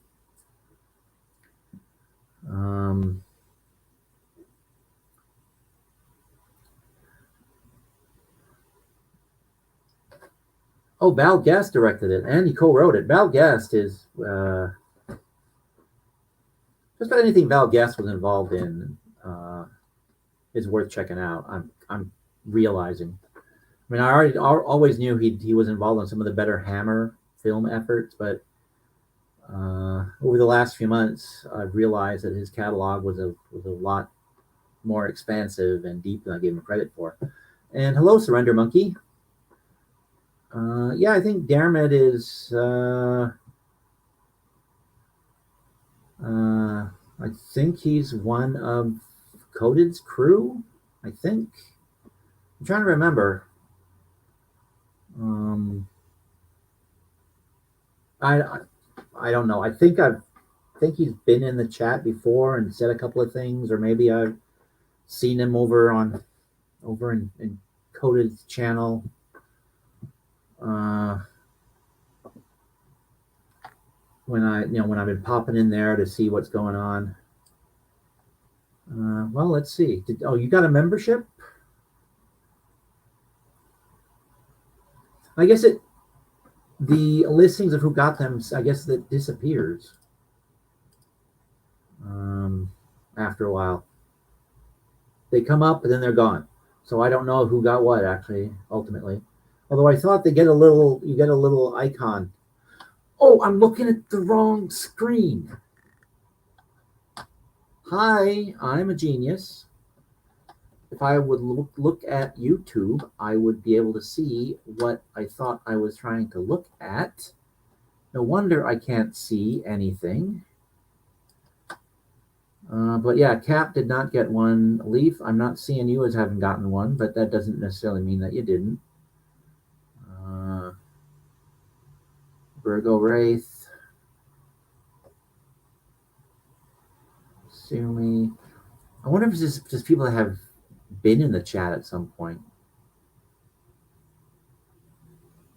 Oh, Val Guest directed it, and he co-wrote it. Val Guest is just about anything Val Guest was involved in is worth checking out. I'm realizing. I mean, I always knew he was involved in some of the better Hammer film efforts, but over the last few months, I've realized that his catalog was a lot more expansive and deep than I gave him credit for. And hello, Surrender Monkey. Yeah, I think Dermot is. I think he's one of Coded's crew. I think. I'm trying to remember. I don't know. I think he's been in the chat before and said a couple of things, or maybe I've seen him over in Coded's channel. When I've been popping in there to see what's going on. Well, let's see. You got a membership? I guess the listings of who got them, I guess that disappears after a while. They come up and then they're gone. So I don't know who got what actually, ultimately. Although I thought you get a little icon. Oh, I'm looking at the wrong screen. Hi, I'm a genius. If I would look at YouTube, I would be able to see what I thought I was trying to look at. No wonder I can't see anything. But yeah, Cap did not get one. Leaf, I'm not seeing you as having gotten one, but that doesn't necessarily mean that you didn't. Virgo Wraith. Sumi. I wonder if it's just people that have been in the chat at some point.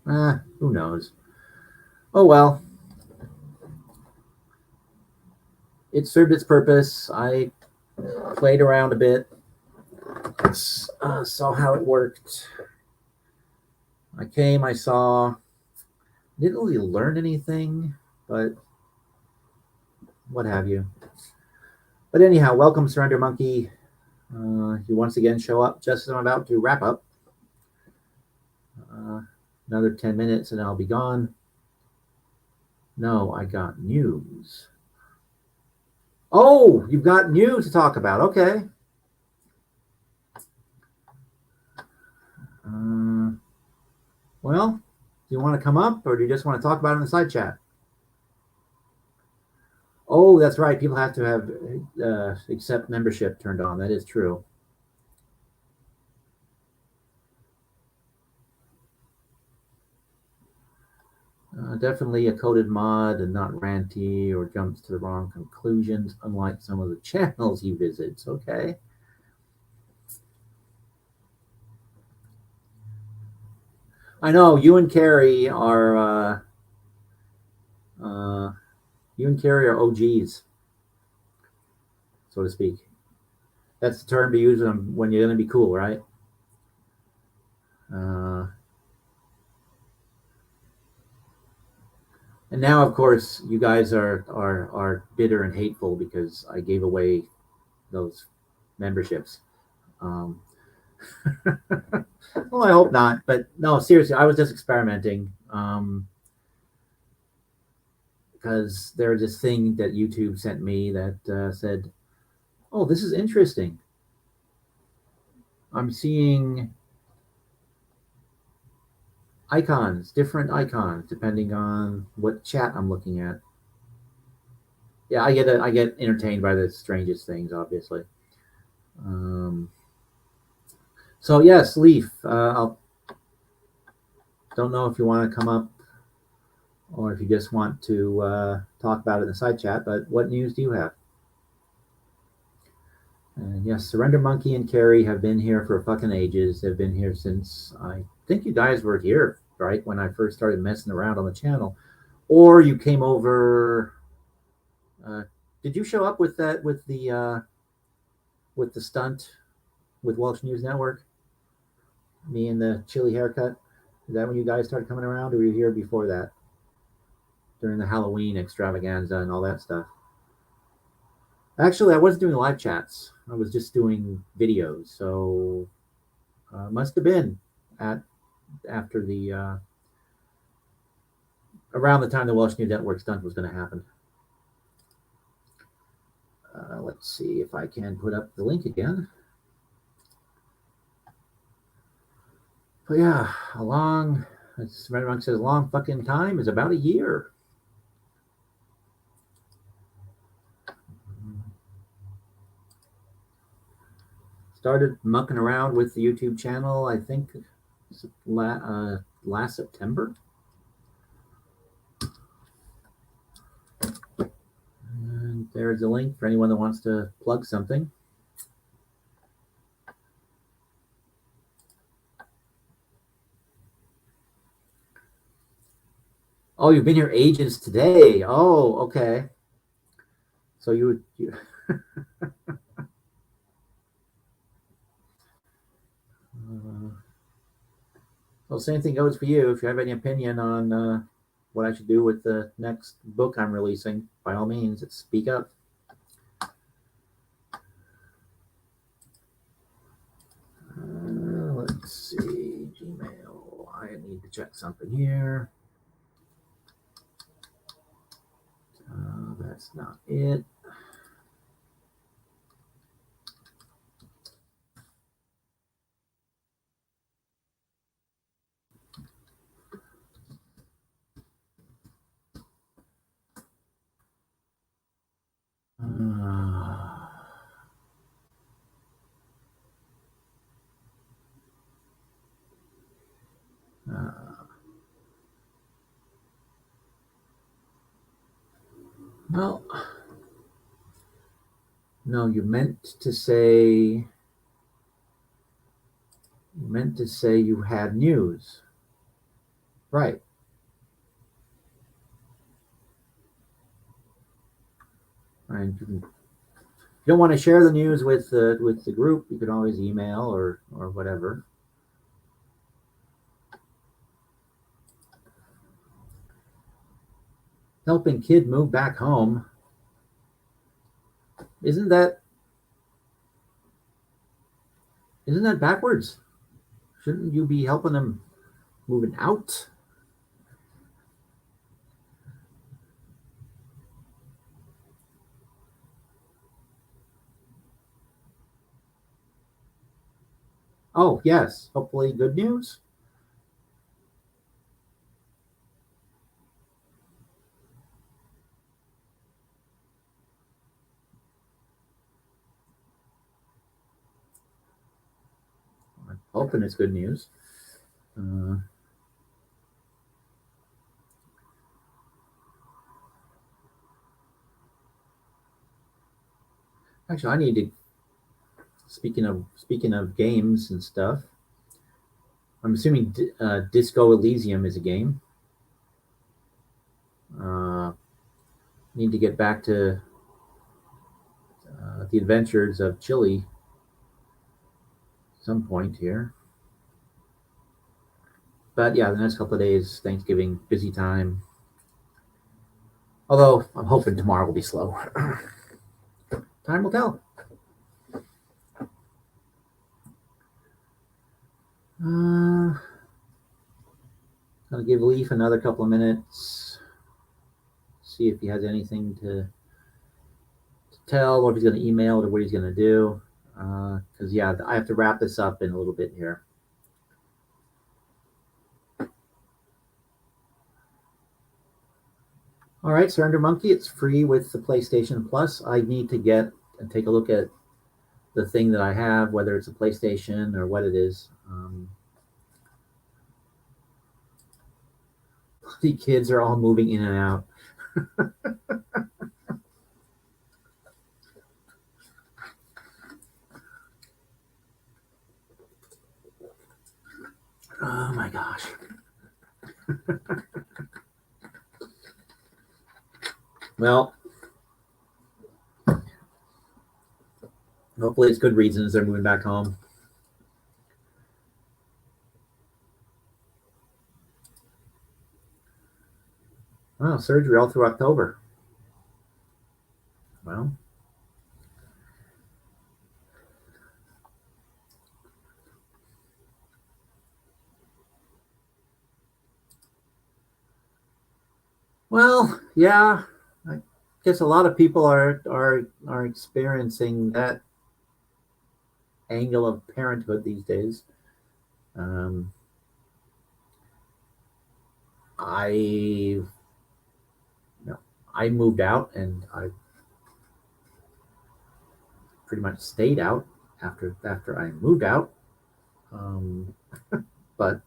Who knows? Oh well. It served its purpose. I played around a bit, saw how it worked. I came, I saw, didn't really learn anything, but what have you. But anyhow, welcome, Surrender Monkey. You once again show up just as I'm about to wrap up. Another 10 minutes and I'll be gone. No, I got news. Oh, you've got news to talk about. Okay. Well, do you want to come up or do you just want to talk about it in the side chat? Oh, that's right. People have to have accept membership turned on. That is true. Definitely a coded mod and not ranty or jumps to the wrong conclusions, unlike some of the channels he visits. Okay. I know you and Carrie are uh, you and Carrie are OGs, so to speak. That's the term to use when you're going to be cool, right? Uh, and now, of course, you guys are bitter and hateful because I gave away those memberships. Um, well, I hope not, but no, seriously, I was just experimenting because there was this thing that YouTube sent me that said, "Oh, this is interesting. I'm seeing icons, different icons, depending on what chat I'm looking at." Yeah, I get entertained by the strangest things, obviously. Um, so yes, Leaf. I don't know if you want to come up or if you just want to talk about it in the side chat. But what news do you have? And yes, Surrender Monkey and Carrie have been here for fucking ages. They've been here since I think you guys were here, right? When I first started messing around on the channel. Or you came over. Uh, did you show up with that with the stunt with Welsh News Network? Me and the chili haircut. Is that when you guys started coming around, or were you here before that? During the Halloween extravaganza and all that stuff. Actually, I wasn't doing live chats. I was just doing videos. So must have been at after the around the time the Welsh News Network stunt was going to happen. Let's see if I can put up the link again. But yeah, a long, as Red Monk says, a long fucking time is about a year. Started mucking around with the YouTube channel, I think, last September. And there's a link for anyone that wants to plug something. Oh, you've been here ages today. Oh, okay. So you well, same thing goes for you. If you have any opinion on what I should do with the next book I'm releasing, by all means, speak up. Let's see, Gmail. I need to check something here. That's not it. Well, no, you meant to say you had news, right? And if you don't want to share the news with the group, you can always email or whatever. Helping kid move back home. Isn't that backwards? Shouldn't you be helping them moving out? Oh, yes. Hopefully good news. I'm hoping it's good news. Actually, I need to. Speaking of games and stuff, I'm assuming Disco Elysium is a game. Need to get back to the adventures of Chile some point here. But yeah, the next couple of days, Thanksgiving, busy time. Although I'm hoping tomorrow will be slow. Time will tell. I'll give Leaf another couple of minutes. See if he has anything to tell, or if he's going to email, or what he's going to do. Because yeah, I have to wrap this up in a little bit here. All right, Surrender Monkey, it's free with the PlayStation Plus. I need to get and take a look at the thing that I have, whether it's a PlayStation or what it is. The kids are all moving in and out. Oh my gosh. Well, hopefully it's good reasons they're moving back home. Oh, surgery all through October. Well, yeah. I guess a lot of people are experiencing that angle of parenthood these days. I I moved out, and I pretty much stayed out after I moved out. But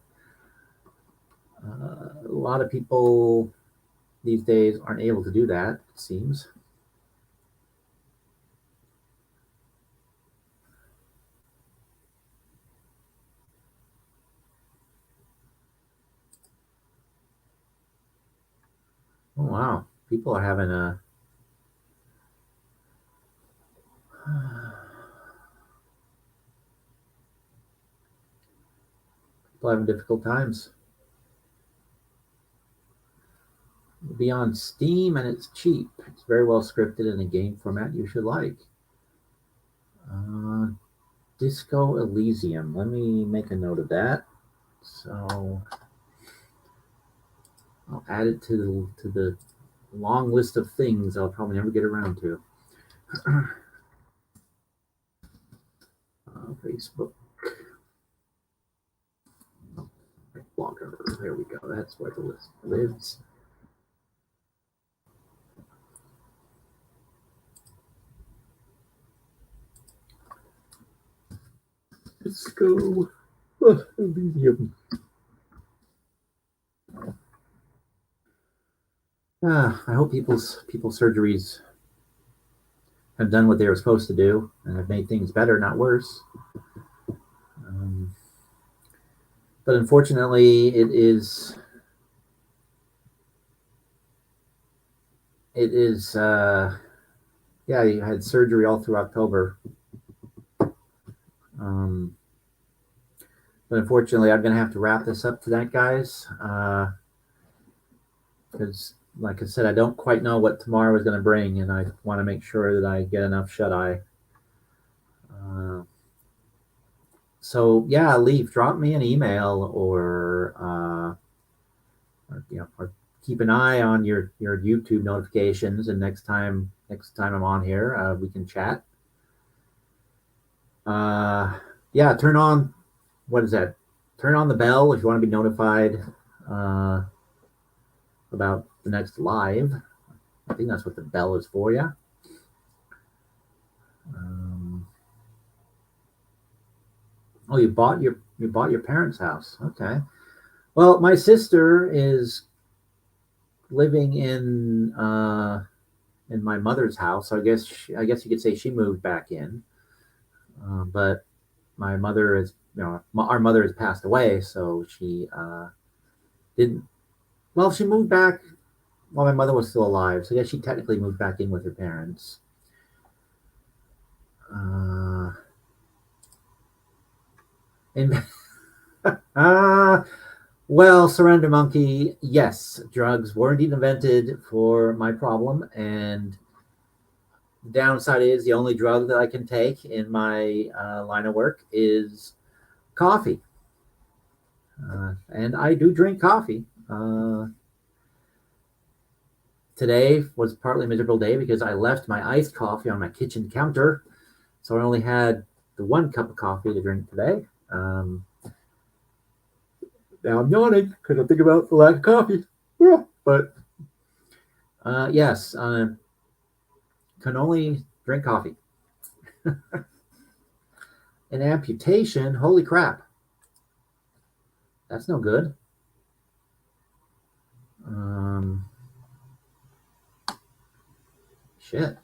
a lot of people these days aren't able to do that, it seems. Oh wow, people are having a people having difficult times. It'll be on Steam, and it's cheap. It's very well scripted in a game format you should like. Uh, Disco Elysium. Let me make a note of that. So I'll add it to the long list of things I'll probably never get around to. Facebook. Blogger. There we go. That's where the list lives. Let's go. Elysium. I hope people's surgeries have done what they were supposed to do and have made things better, not worse. But unfortunately, it is yeah, you had surgery all through October. But unfortunately, I'm going to have to wrap this up tonight, guys, because like I said, I don't quite know what tomorrow is going to bring, and I want to make sure that I get enough shut-eye. So yeah, Leaf, drop me an email, or or keep an eye on your YouTube notifications, and next time I'm on here, we can chat. Yeah, turn on what is that? Turn on the bell if you want to be notified about the next live. I think that's what the bell is for, yeah. Oh, you bought your parents' house. Okay. Well, my sister is living in my mother's house. So I guess you could say she moved back in. But my mother has our mother has passed away, so she didn't. Well, she moved back while my mother was still alive, so yeah, she technically moved back in with her parents. And well, Surrender Monkey, yes, drugs were indeed invented for my problem, and the downside is the only drug that I can take in my line of work is coffee. And I do drink coffee. Today was partly a miserable day because I left my iced coffee on my kitchen counter, so I only had the 1 cup of coffee to drink today. Now I'm yawning because I think about the lack of coffee. Yeah. But yes, can only drink coffee. An amputation, holy crap. That's no good. Shit.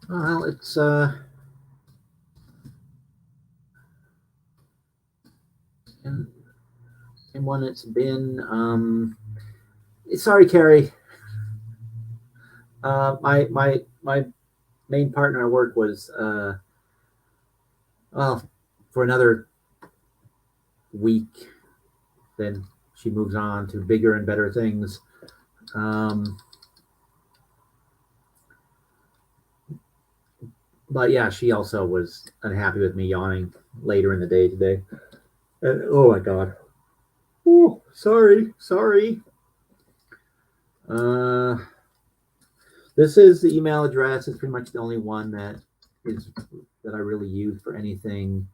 Well, it's same one it's been. Sorry, Carrie. My main partner at work was well, for another week, then she moves on to bigger and better things. But yeah, she also was unhappy with me yawning later in the day today. Oh my god. Oh, sorry. Uh, this is the email address. It's pretty much the only one that I really use for anything.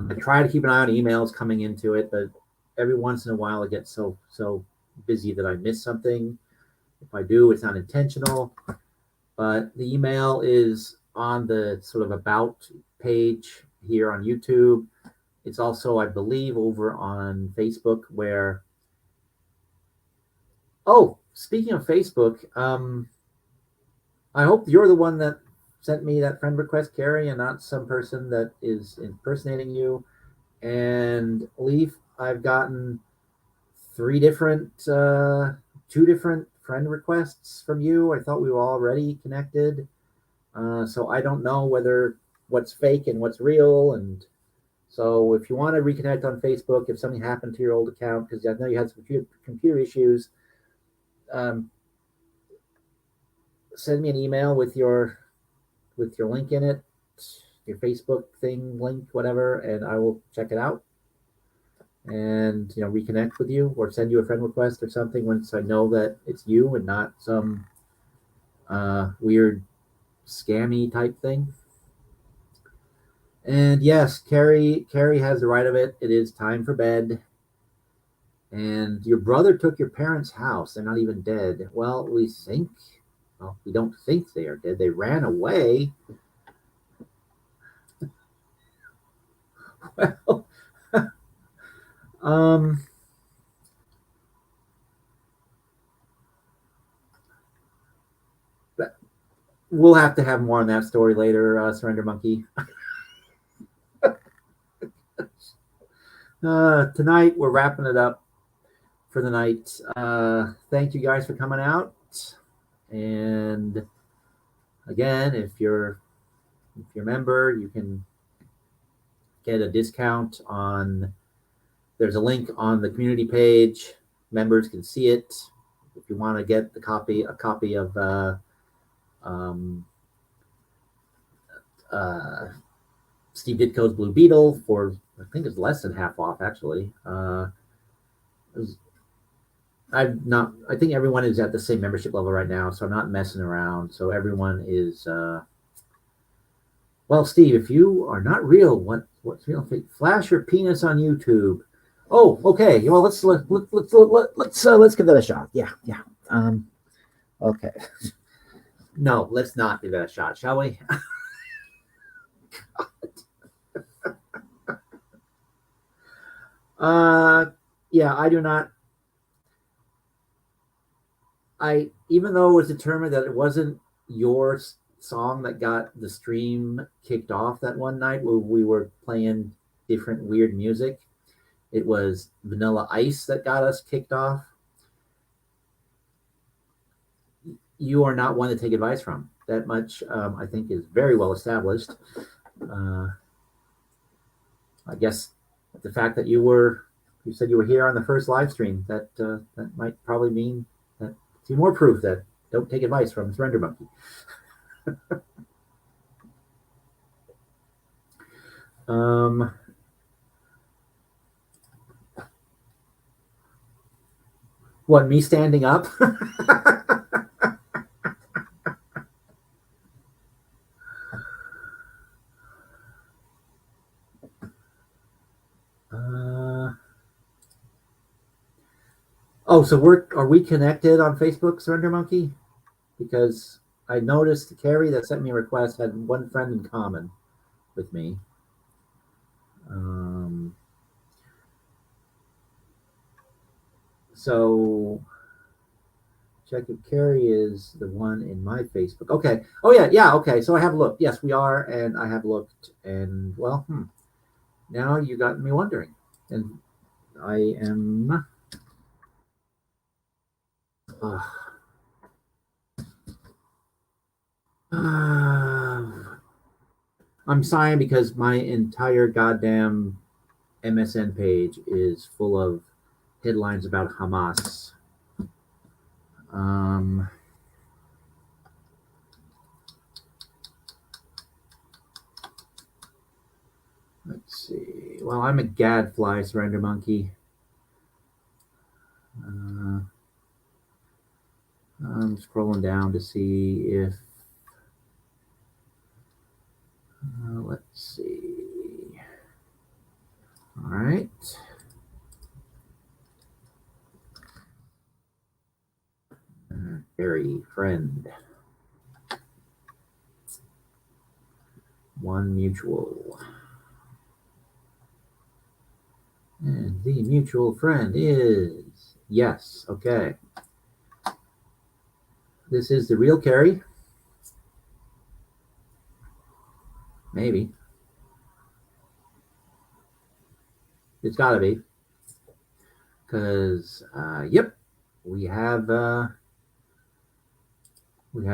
I try to keep an eye on emails coming into it, but every once in a while it gets so busy that I miss something. If I do, it's not intentional. But the email is on the sort of about page here on YouTube. It's also, I believe, over on Facebook where. Oh, speaking of Facebook, I hope you're the one that sent me that friend request, Carrie, and not some person that is impersonating you. And Leaf, I've gotten 2 different friend requests from you. I thought we were already connected. So I don't know what's fake and what's real. And so if you want to reconnect on Facebook, if something happened to your old account, because I know you had some computer issues, send me an email with your link in it, your Facebook thing link, whatever, and I will check it out and reconnect with you or send you a friend request or something once I know that it's you and not some weird scammy type thing. And yes, Carrie has the right of it. It is time for bed. And your brother took your parents' house. They're not even dead. Well, we don't think they are dead. They ran away. Well, we'll have to have more on that story later, Surrender Monkey. Tonight we're wrapping it up for the night. Thank you guys for coming out. And again, if you're a member, you can get a discount on. There's a link on the community page. Members can see it. If you want to get a copy of Steve Ditko's Blue Beetle for, I think it's less than half off actually. I think everyone is at the same membership level right now, so I'm not messing around. So everyone is well, Steve, if you are not real, what's real? Flash your penis on YouTube. Oh, okay. Well, let's give that a shot. Yeah. Okay. No, let's not give that a shot, shall we? Yeah, I do not. Even though it was determined that it wasn't your song that got the stream kicked off that one night where we were playing different weird music. It was Vanilla Ice that got us kicked off. You are not one to take advice from. That much, I think, is very well established. I guess the fact that you said you were here on the first live stream, that might probably mean that see more proof that don't take advice from Surrender Monkey. What, me standing up? Oh, so are we connected on Facebook, Surrender Monkey? Because I noticed Carrie that sent me a request had one friend in common with me. So check if Carrie is the one in my Facebook. Okay. Oh yeah. Okay. So I have looked. Yes, we are, and I have looked, and well, now you got me wondering, and I am. I'm sighing because my entire goddamn MSN page is full of headlines about Hamas. Let's see. Well, I'm a gadfly, Surrender Monkey. I'm scrolling down to see if. Let's see. All right. Very friend. One mutual. And the mutual friend is, yes, okay. This is the real Carrie. Maybe. It's got to be. Because, yep, we have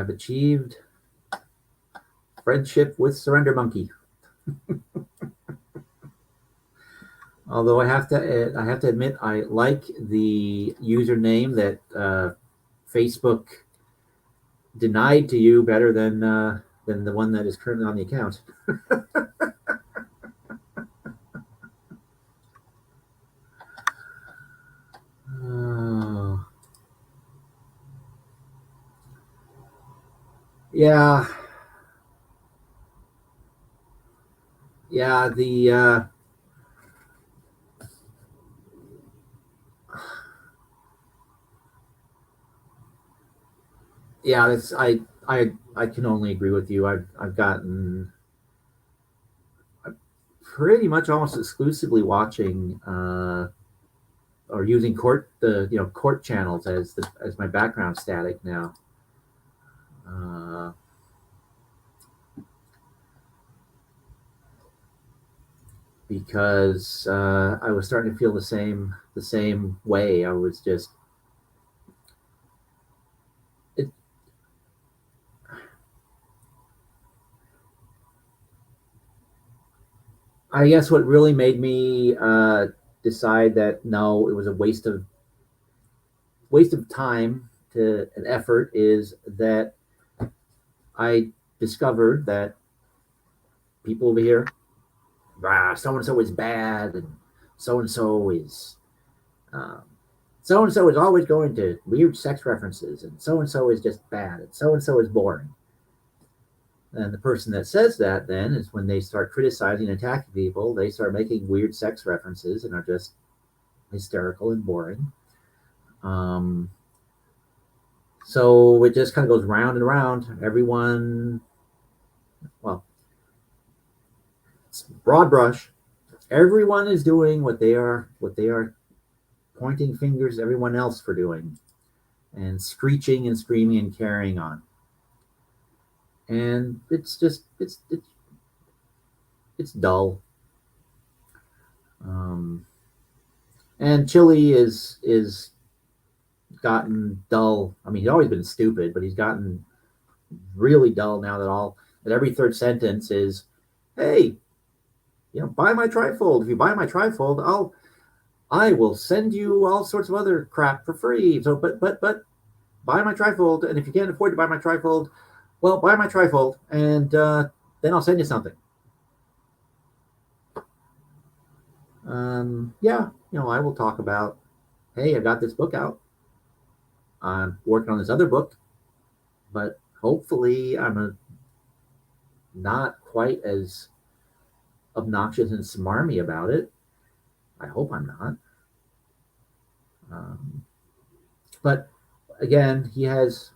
achieved friendship with Surrender Monkey. Although I have to admit, I like the username that Facebook denied to you better than the one that is currently on the account. Yeah. Yeah, the yeah, that's I can only agree with you. I've gotten pretty much almost exclusively watching or using court channels as my background static now. Because I was starting to feel the same way. I was just I guess what really made me decide that no, it was a waste of time to an effort is that I discovered that people over here, so and so is bad, and so and so is always going to weird sex references, and so is just bad, and so is boring. And the person that says that then is when they start criticizing and attacking people, they start making weird sex references and are just hysterical and boring. So it just kind of goes round and round. Everyone, well, it's broad brush. Everyone is doing what they are pointing fingers at everyone else for doing, and screeching and screaming and carrying on. and it's dull. Um, and Chili is gotten dull. I mean, he's always been stupid, but he's gotten really dull now that every third sentence is, "Hey, buy my trifold. If you buy my trifold, I will send you all sorts of other crap for free. So, but buy my trifold, and if you can't afford to buy my trifold, well, buy my trifold, and then I'll send you something." Yeah, I will talk about, hey, I got this book out. I'm working on this other book, but hopefully not quite as obnoxious and smarmy about it. I hope I'm not. But again, he has,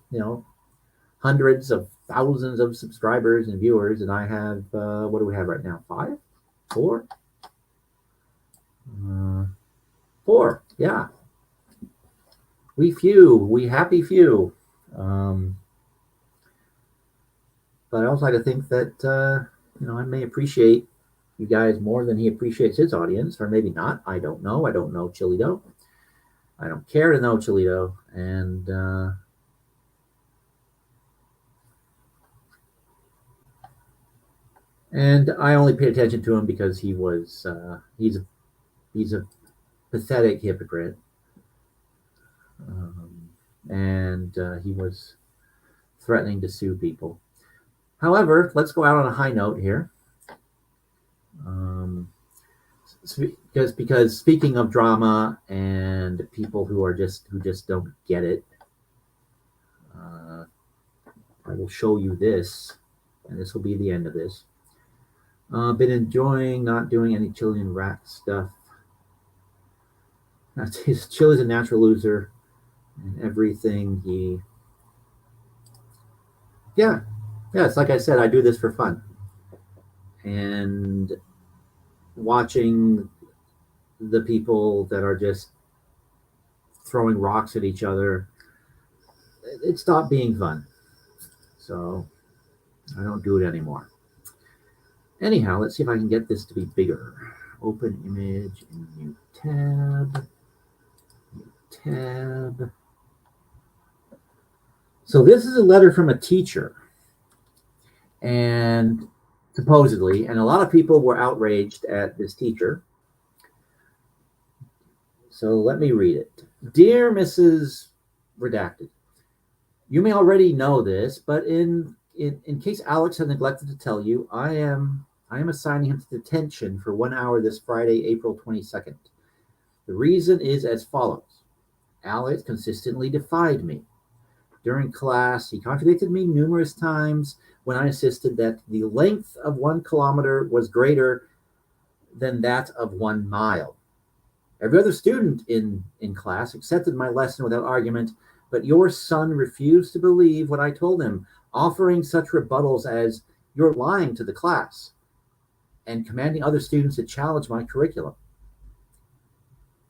hundreds of thousands of subscribers and viewers, and I have, what do we have right now? 5? 4? 4, yeah. We happy few. But I also like to think that, I may appreciate you guys more than he appreciates his audience, or maybe not. I don't know. I don't know Chilito. I don't care to know Chilito. And I only paid attention to him because he's a pathetic hypocrite. And he was threatening to sue people. However, let's go out on a high note here. Because speaking of drama and people who just don't get it, I will show you this, and this will be the end of this. Been enjoying not doing any Chilean rat stuff. Chili's a natural loser, and everything it's like I said, I do this for fun, and watching the people that are just throwing rocks at each other, it stopped being fun. So I don't do it anymore. Anyhow, let's see if I can get this to be bigger. Open image in new tab. So this is a letter from a teacher, and supposedly, and a lot of people were outraged at this teacher. So let me read it. Dear Mrs. Redacted, you may already know this, but in case Alex has neglected to tell you, I am assigning him to detention for 1 hour this Friday, April 22nd. The reason is as follows. Alex consistently defied me. During class, he contradicted me numerous times when I insisted that the length of 1 kilometer was greater than that of 1 mile. Every other student in class accepted my lesson without argument, but your son refused to believe what I told him, offering such rebuttals as, "You're lying to the class," and commanding other students to challenge my curriculum.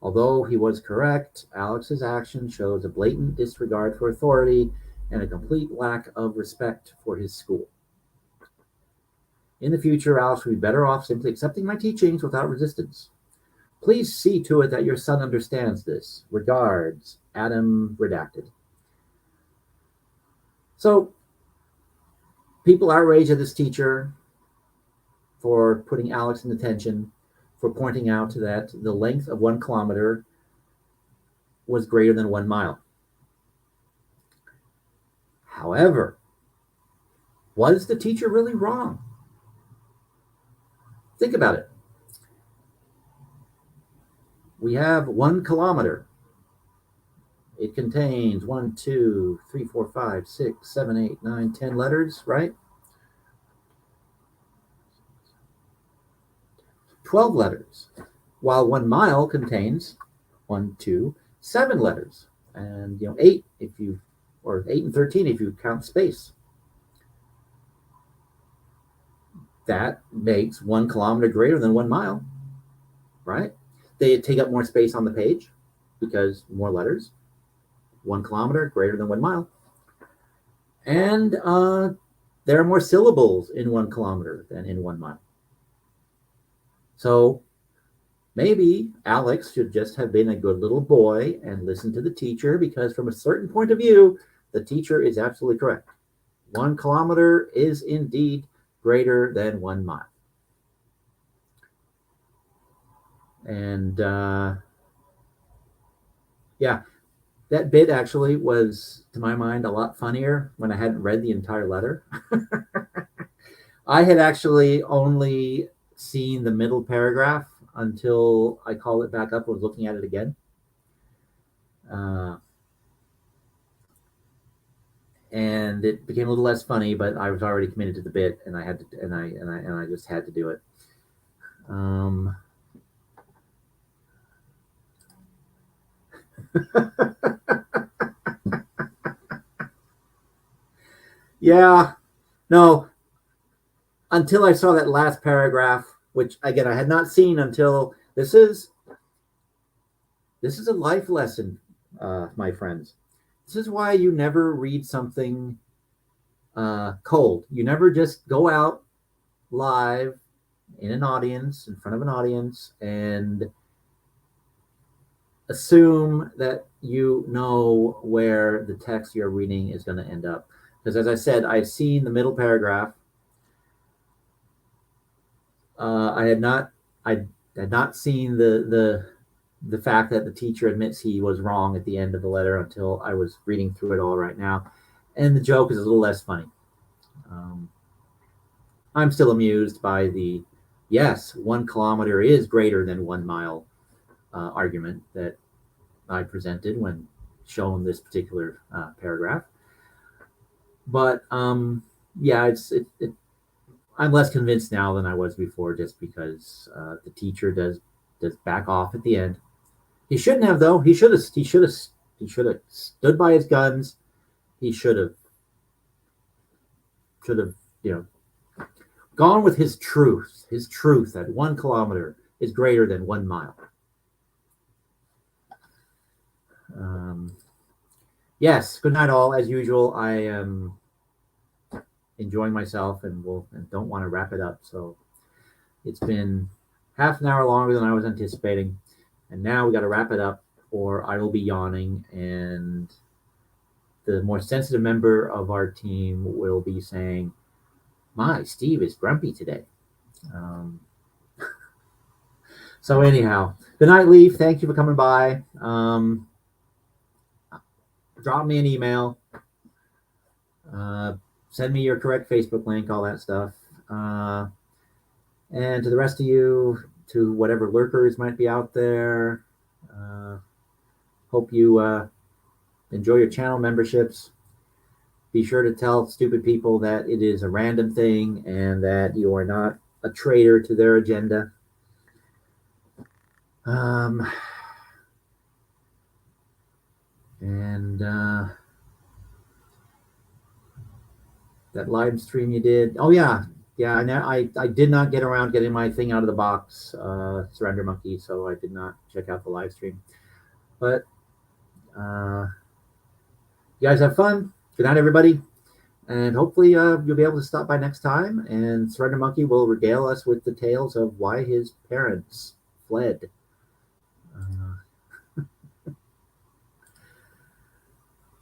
Although he was correct, Alex's action shows a blatant disregard for authority and a complete lack of respect for his school. In the future, Alex will be better off simply accepting my teachings without resistance. Please see to it that your son understands this. Regards, Adam Redacted. So, people outraged at this teacher for putting Alex in detention, for pointing out that the length of 1 kilometer was greater than 1 mile. However, was the teacher really wrong? Think about it. We have 1 kilometer. It contains 1, 2, 3, 4, 5, 6, 7, 8, 9, 10 letters, right? 12 letters, while 1 mile contains 1, 2, 7 letters, and 8 or 8 and 13 if you count space. That makes 1 kilometer greater than 1 mile, right? They take up more space on the page because more letters. 1 kilometer greater than 1 mile. And there are more syllables in 1 kilometer than in 1 mile. So maybe Alex should just have been a good little boy and listened to the teacher, because from a certain point of view, the teacher is absolutely correct. 1 kilometer is indeed greater than 1 mile. And yeah, that bit actually was, to my mind, a lot funnier when I hadn't read the entire letter. I had actually only seen the middle paragraph until I called it back up and was looking at it again. And it became a little less funny, but I was already committed to the bit, and I had to, and I just had to do it. Yeah, no, until I saw that last paragraph, which again I had not seen until this is a life lesson, my friends. This is why you never read something cold. You never just go out live in an audience, in front of an audience, and assume that you know where the text you're reading is going to end up. Because as I said, I've seen the middle paragraph. I had not seen the fact that the teacher admits he was wrong at the end of the letter until I was reading through it all right now. And the joke is a little less funny. I'm still amused by the, yes, 1 kilometer is greater than 1 mile argument that I presented when shown this particular paragraph. But yeah, I'm less convinced now than I was before, just because the teacher does back off at the end. He shouldn't have, though. He should have stood by his guns. He should have gone with his truth that 1 kilometer is greater than 1 mile. Yes, good night all. As usual, I am enjoying myself and don't want to wrap it up. So it's been half an hour longer than I was anticipating. And now we got to wrap it up, or I will be yawning, and the more sensitive member of our team will be saying, "My, Steve is grumpy today." So anyhow, good night, Leaf. Thank you for coming by. Drop me an email. Send me your correct Facebook link, all that stuff. And to the rest of you, to whatever lurkers might be out there, hope you enjoy your channel memberships. Be sure to tell stupid people that it is a random thing and that you are not a traitor to their agenda. That live stream you did. Oh yeah. I did not get around getting my thing out of the box, Surrender Monkey, so I did not check out the live stream. But you guys have fun. Good night, everybody. And hopefully you'll be able to stop by next time, and Surrender Monkey will regale us with the tales of why his parents fled.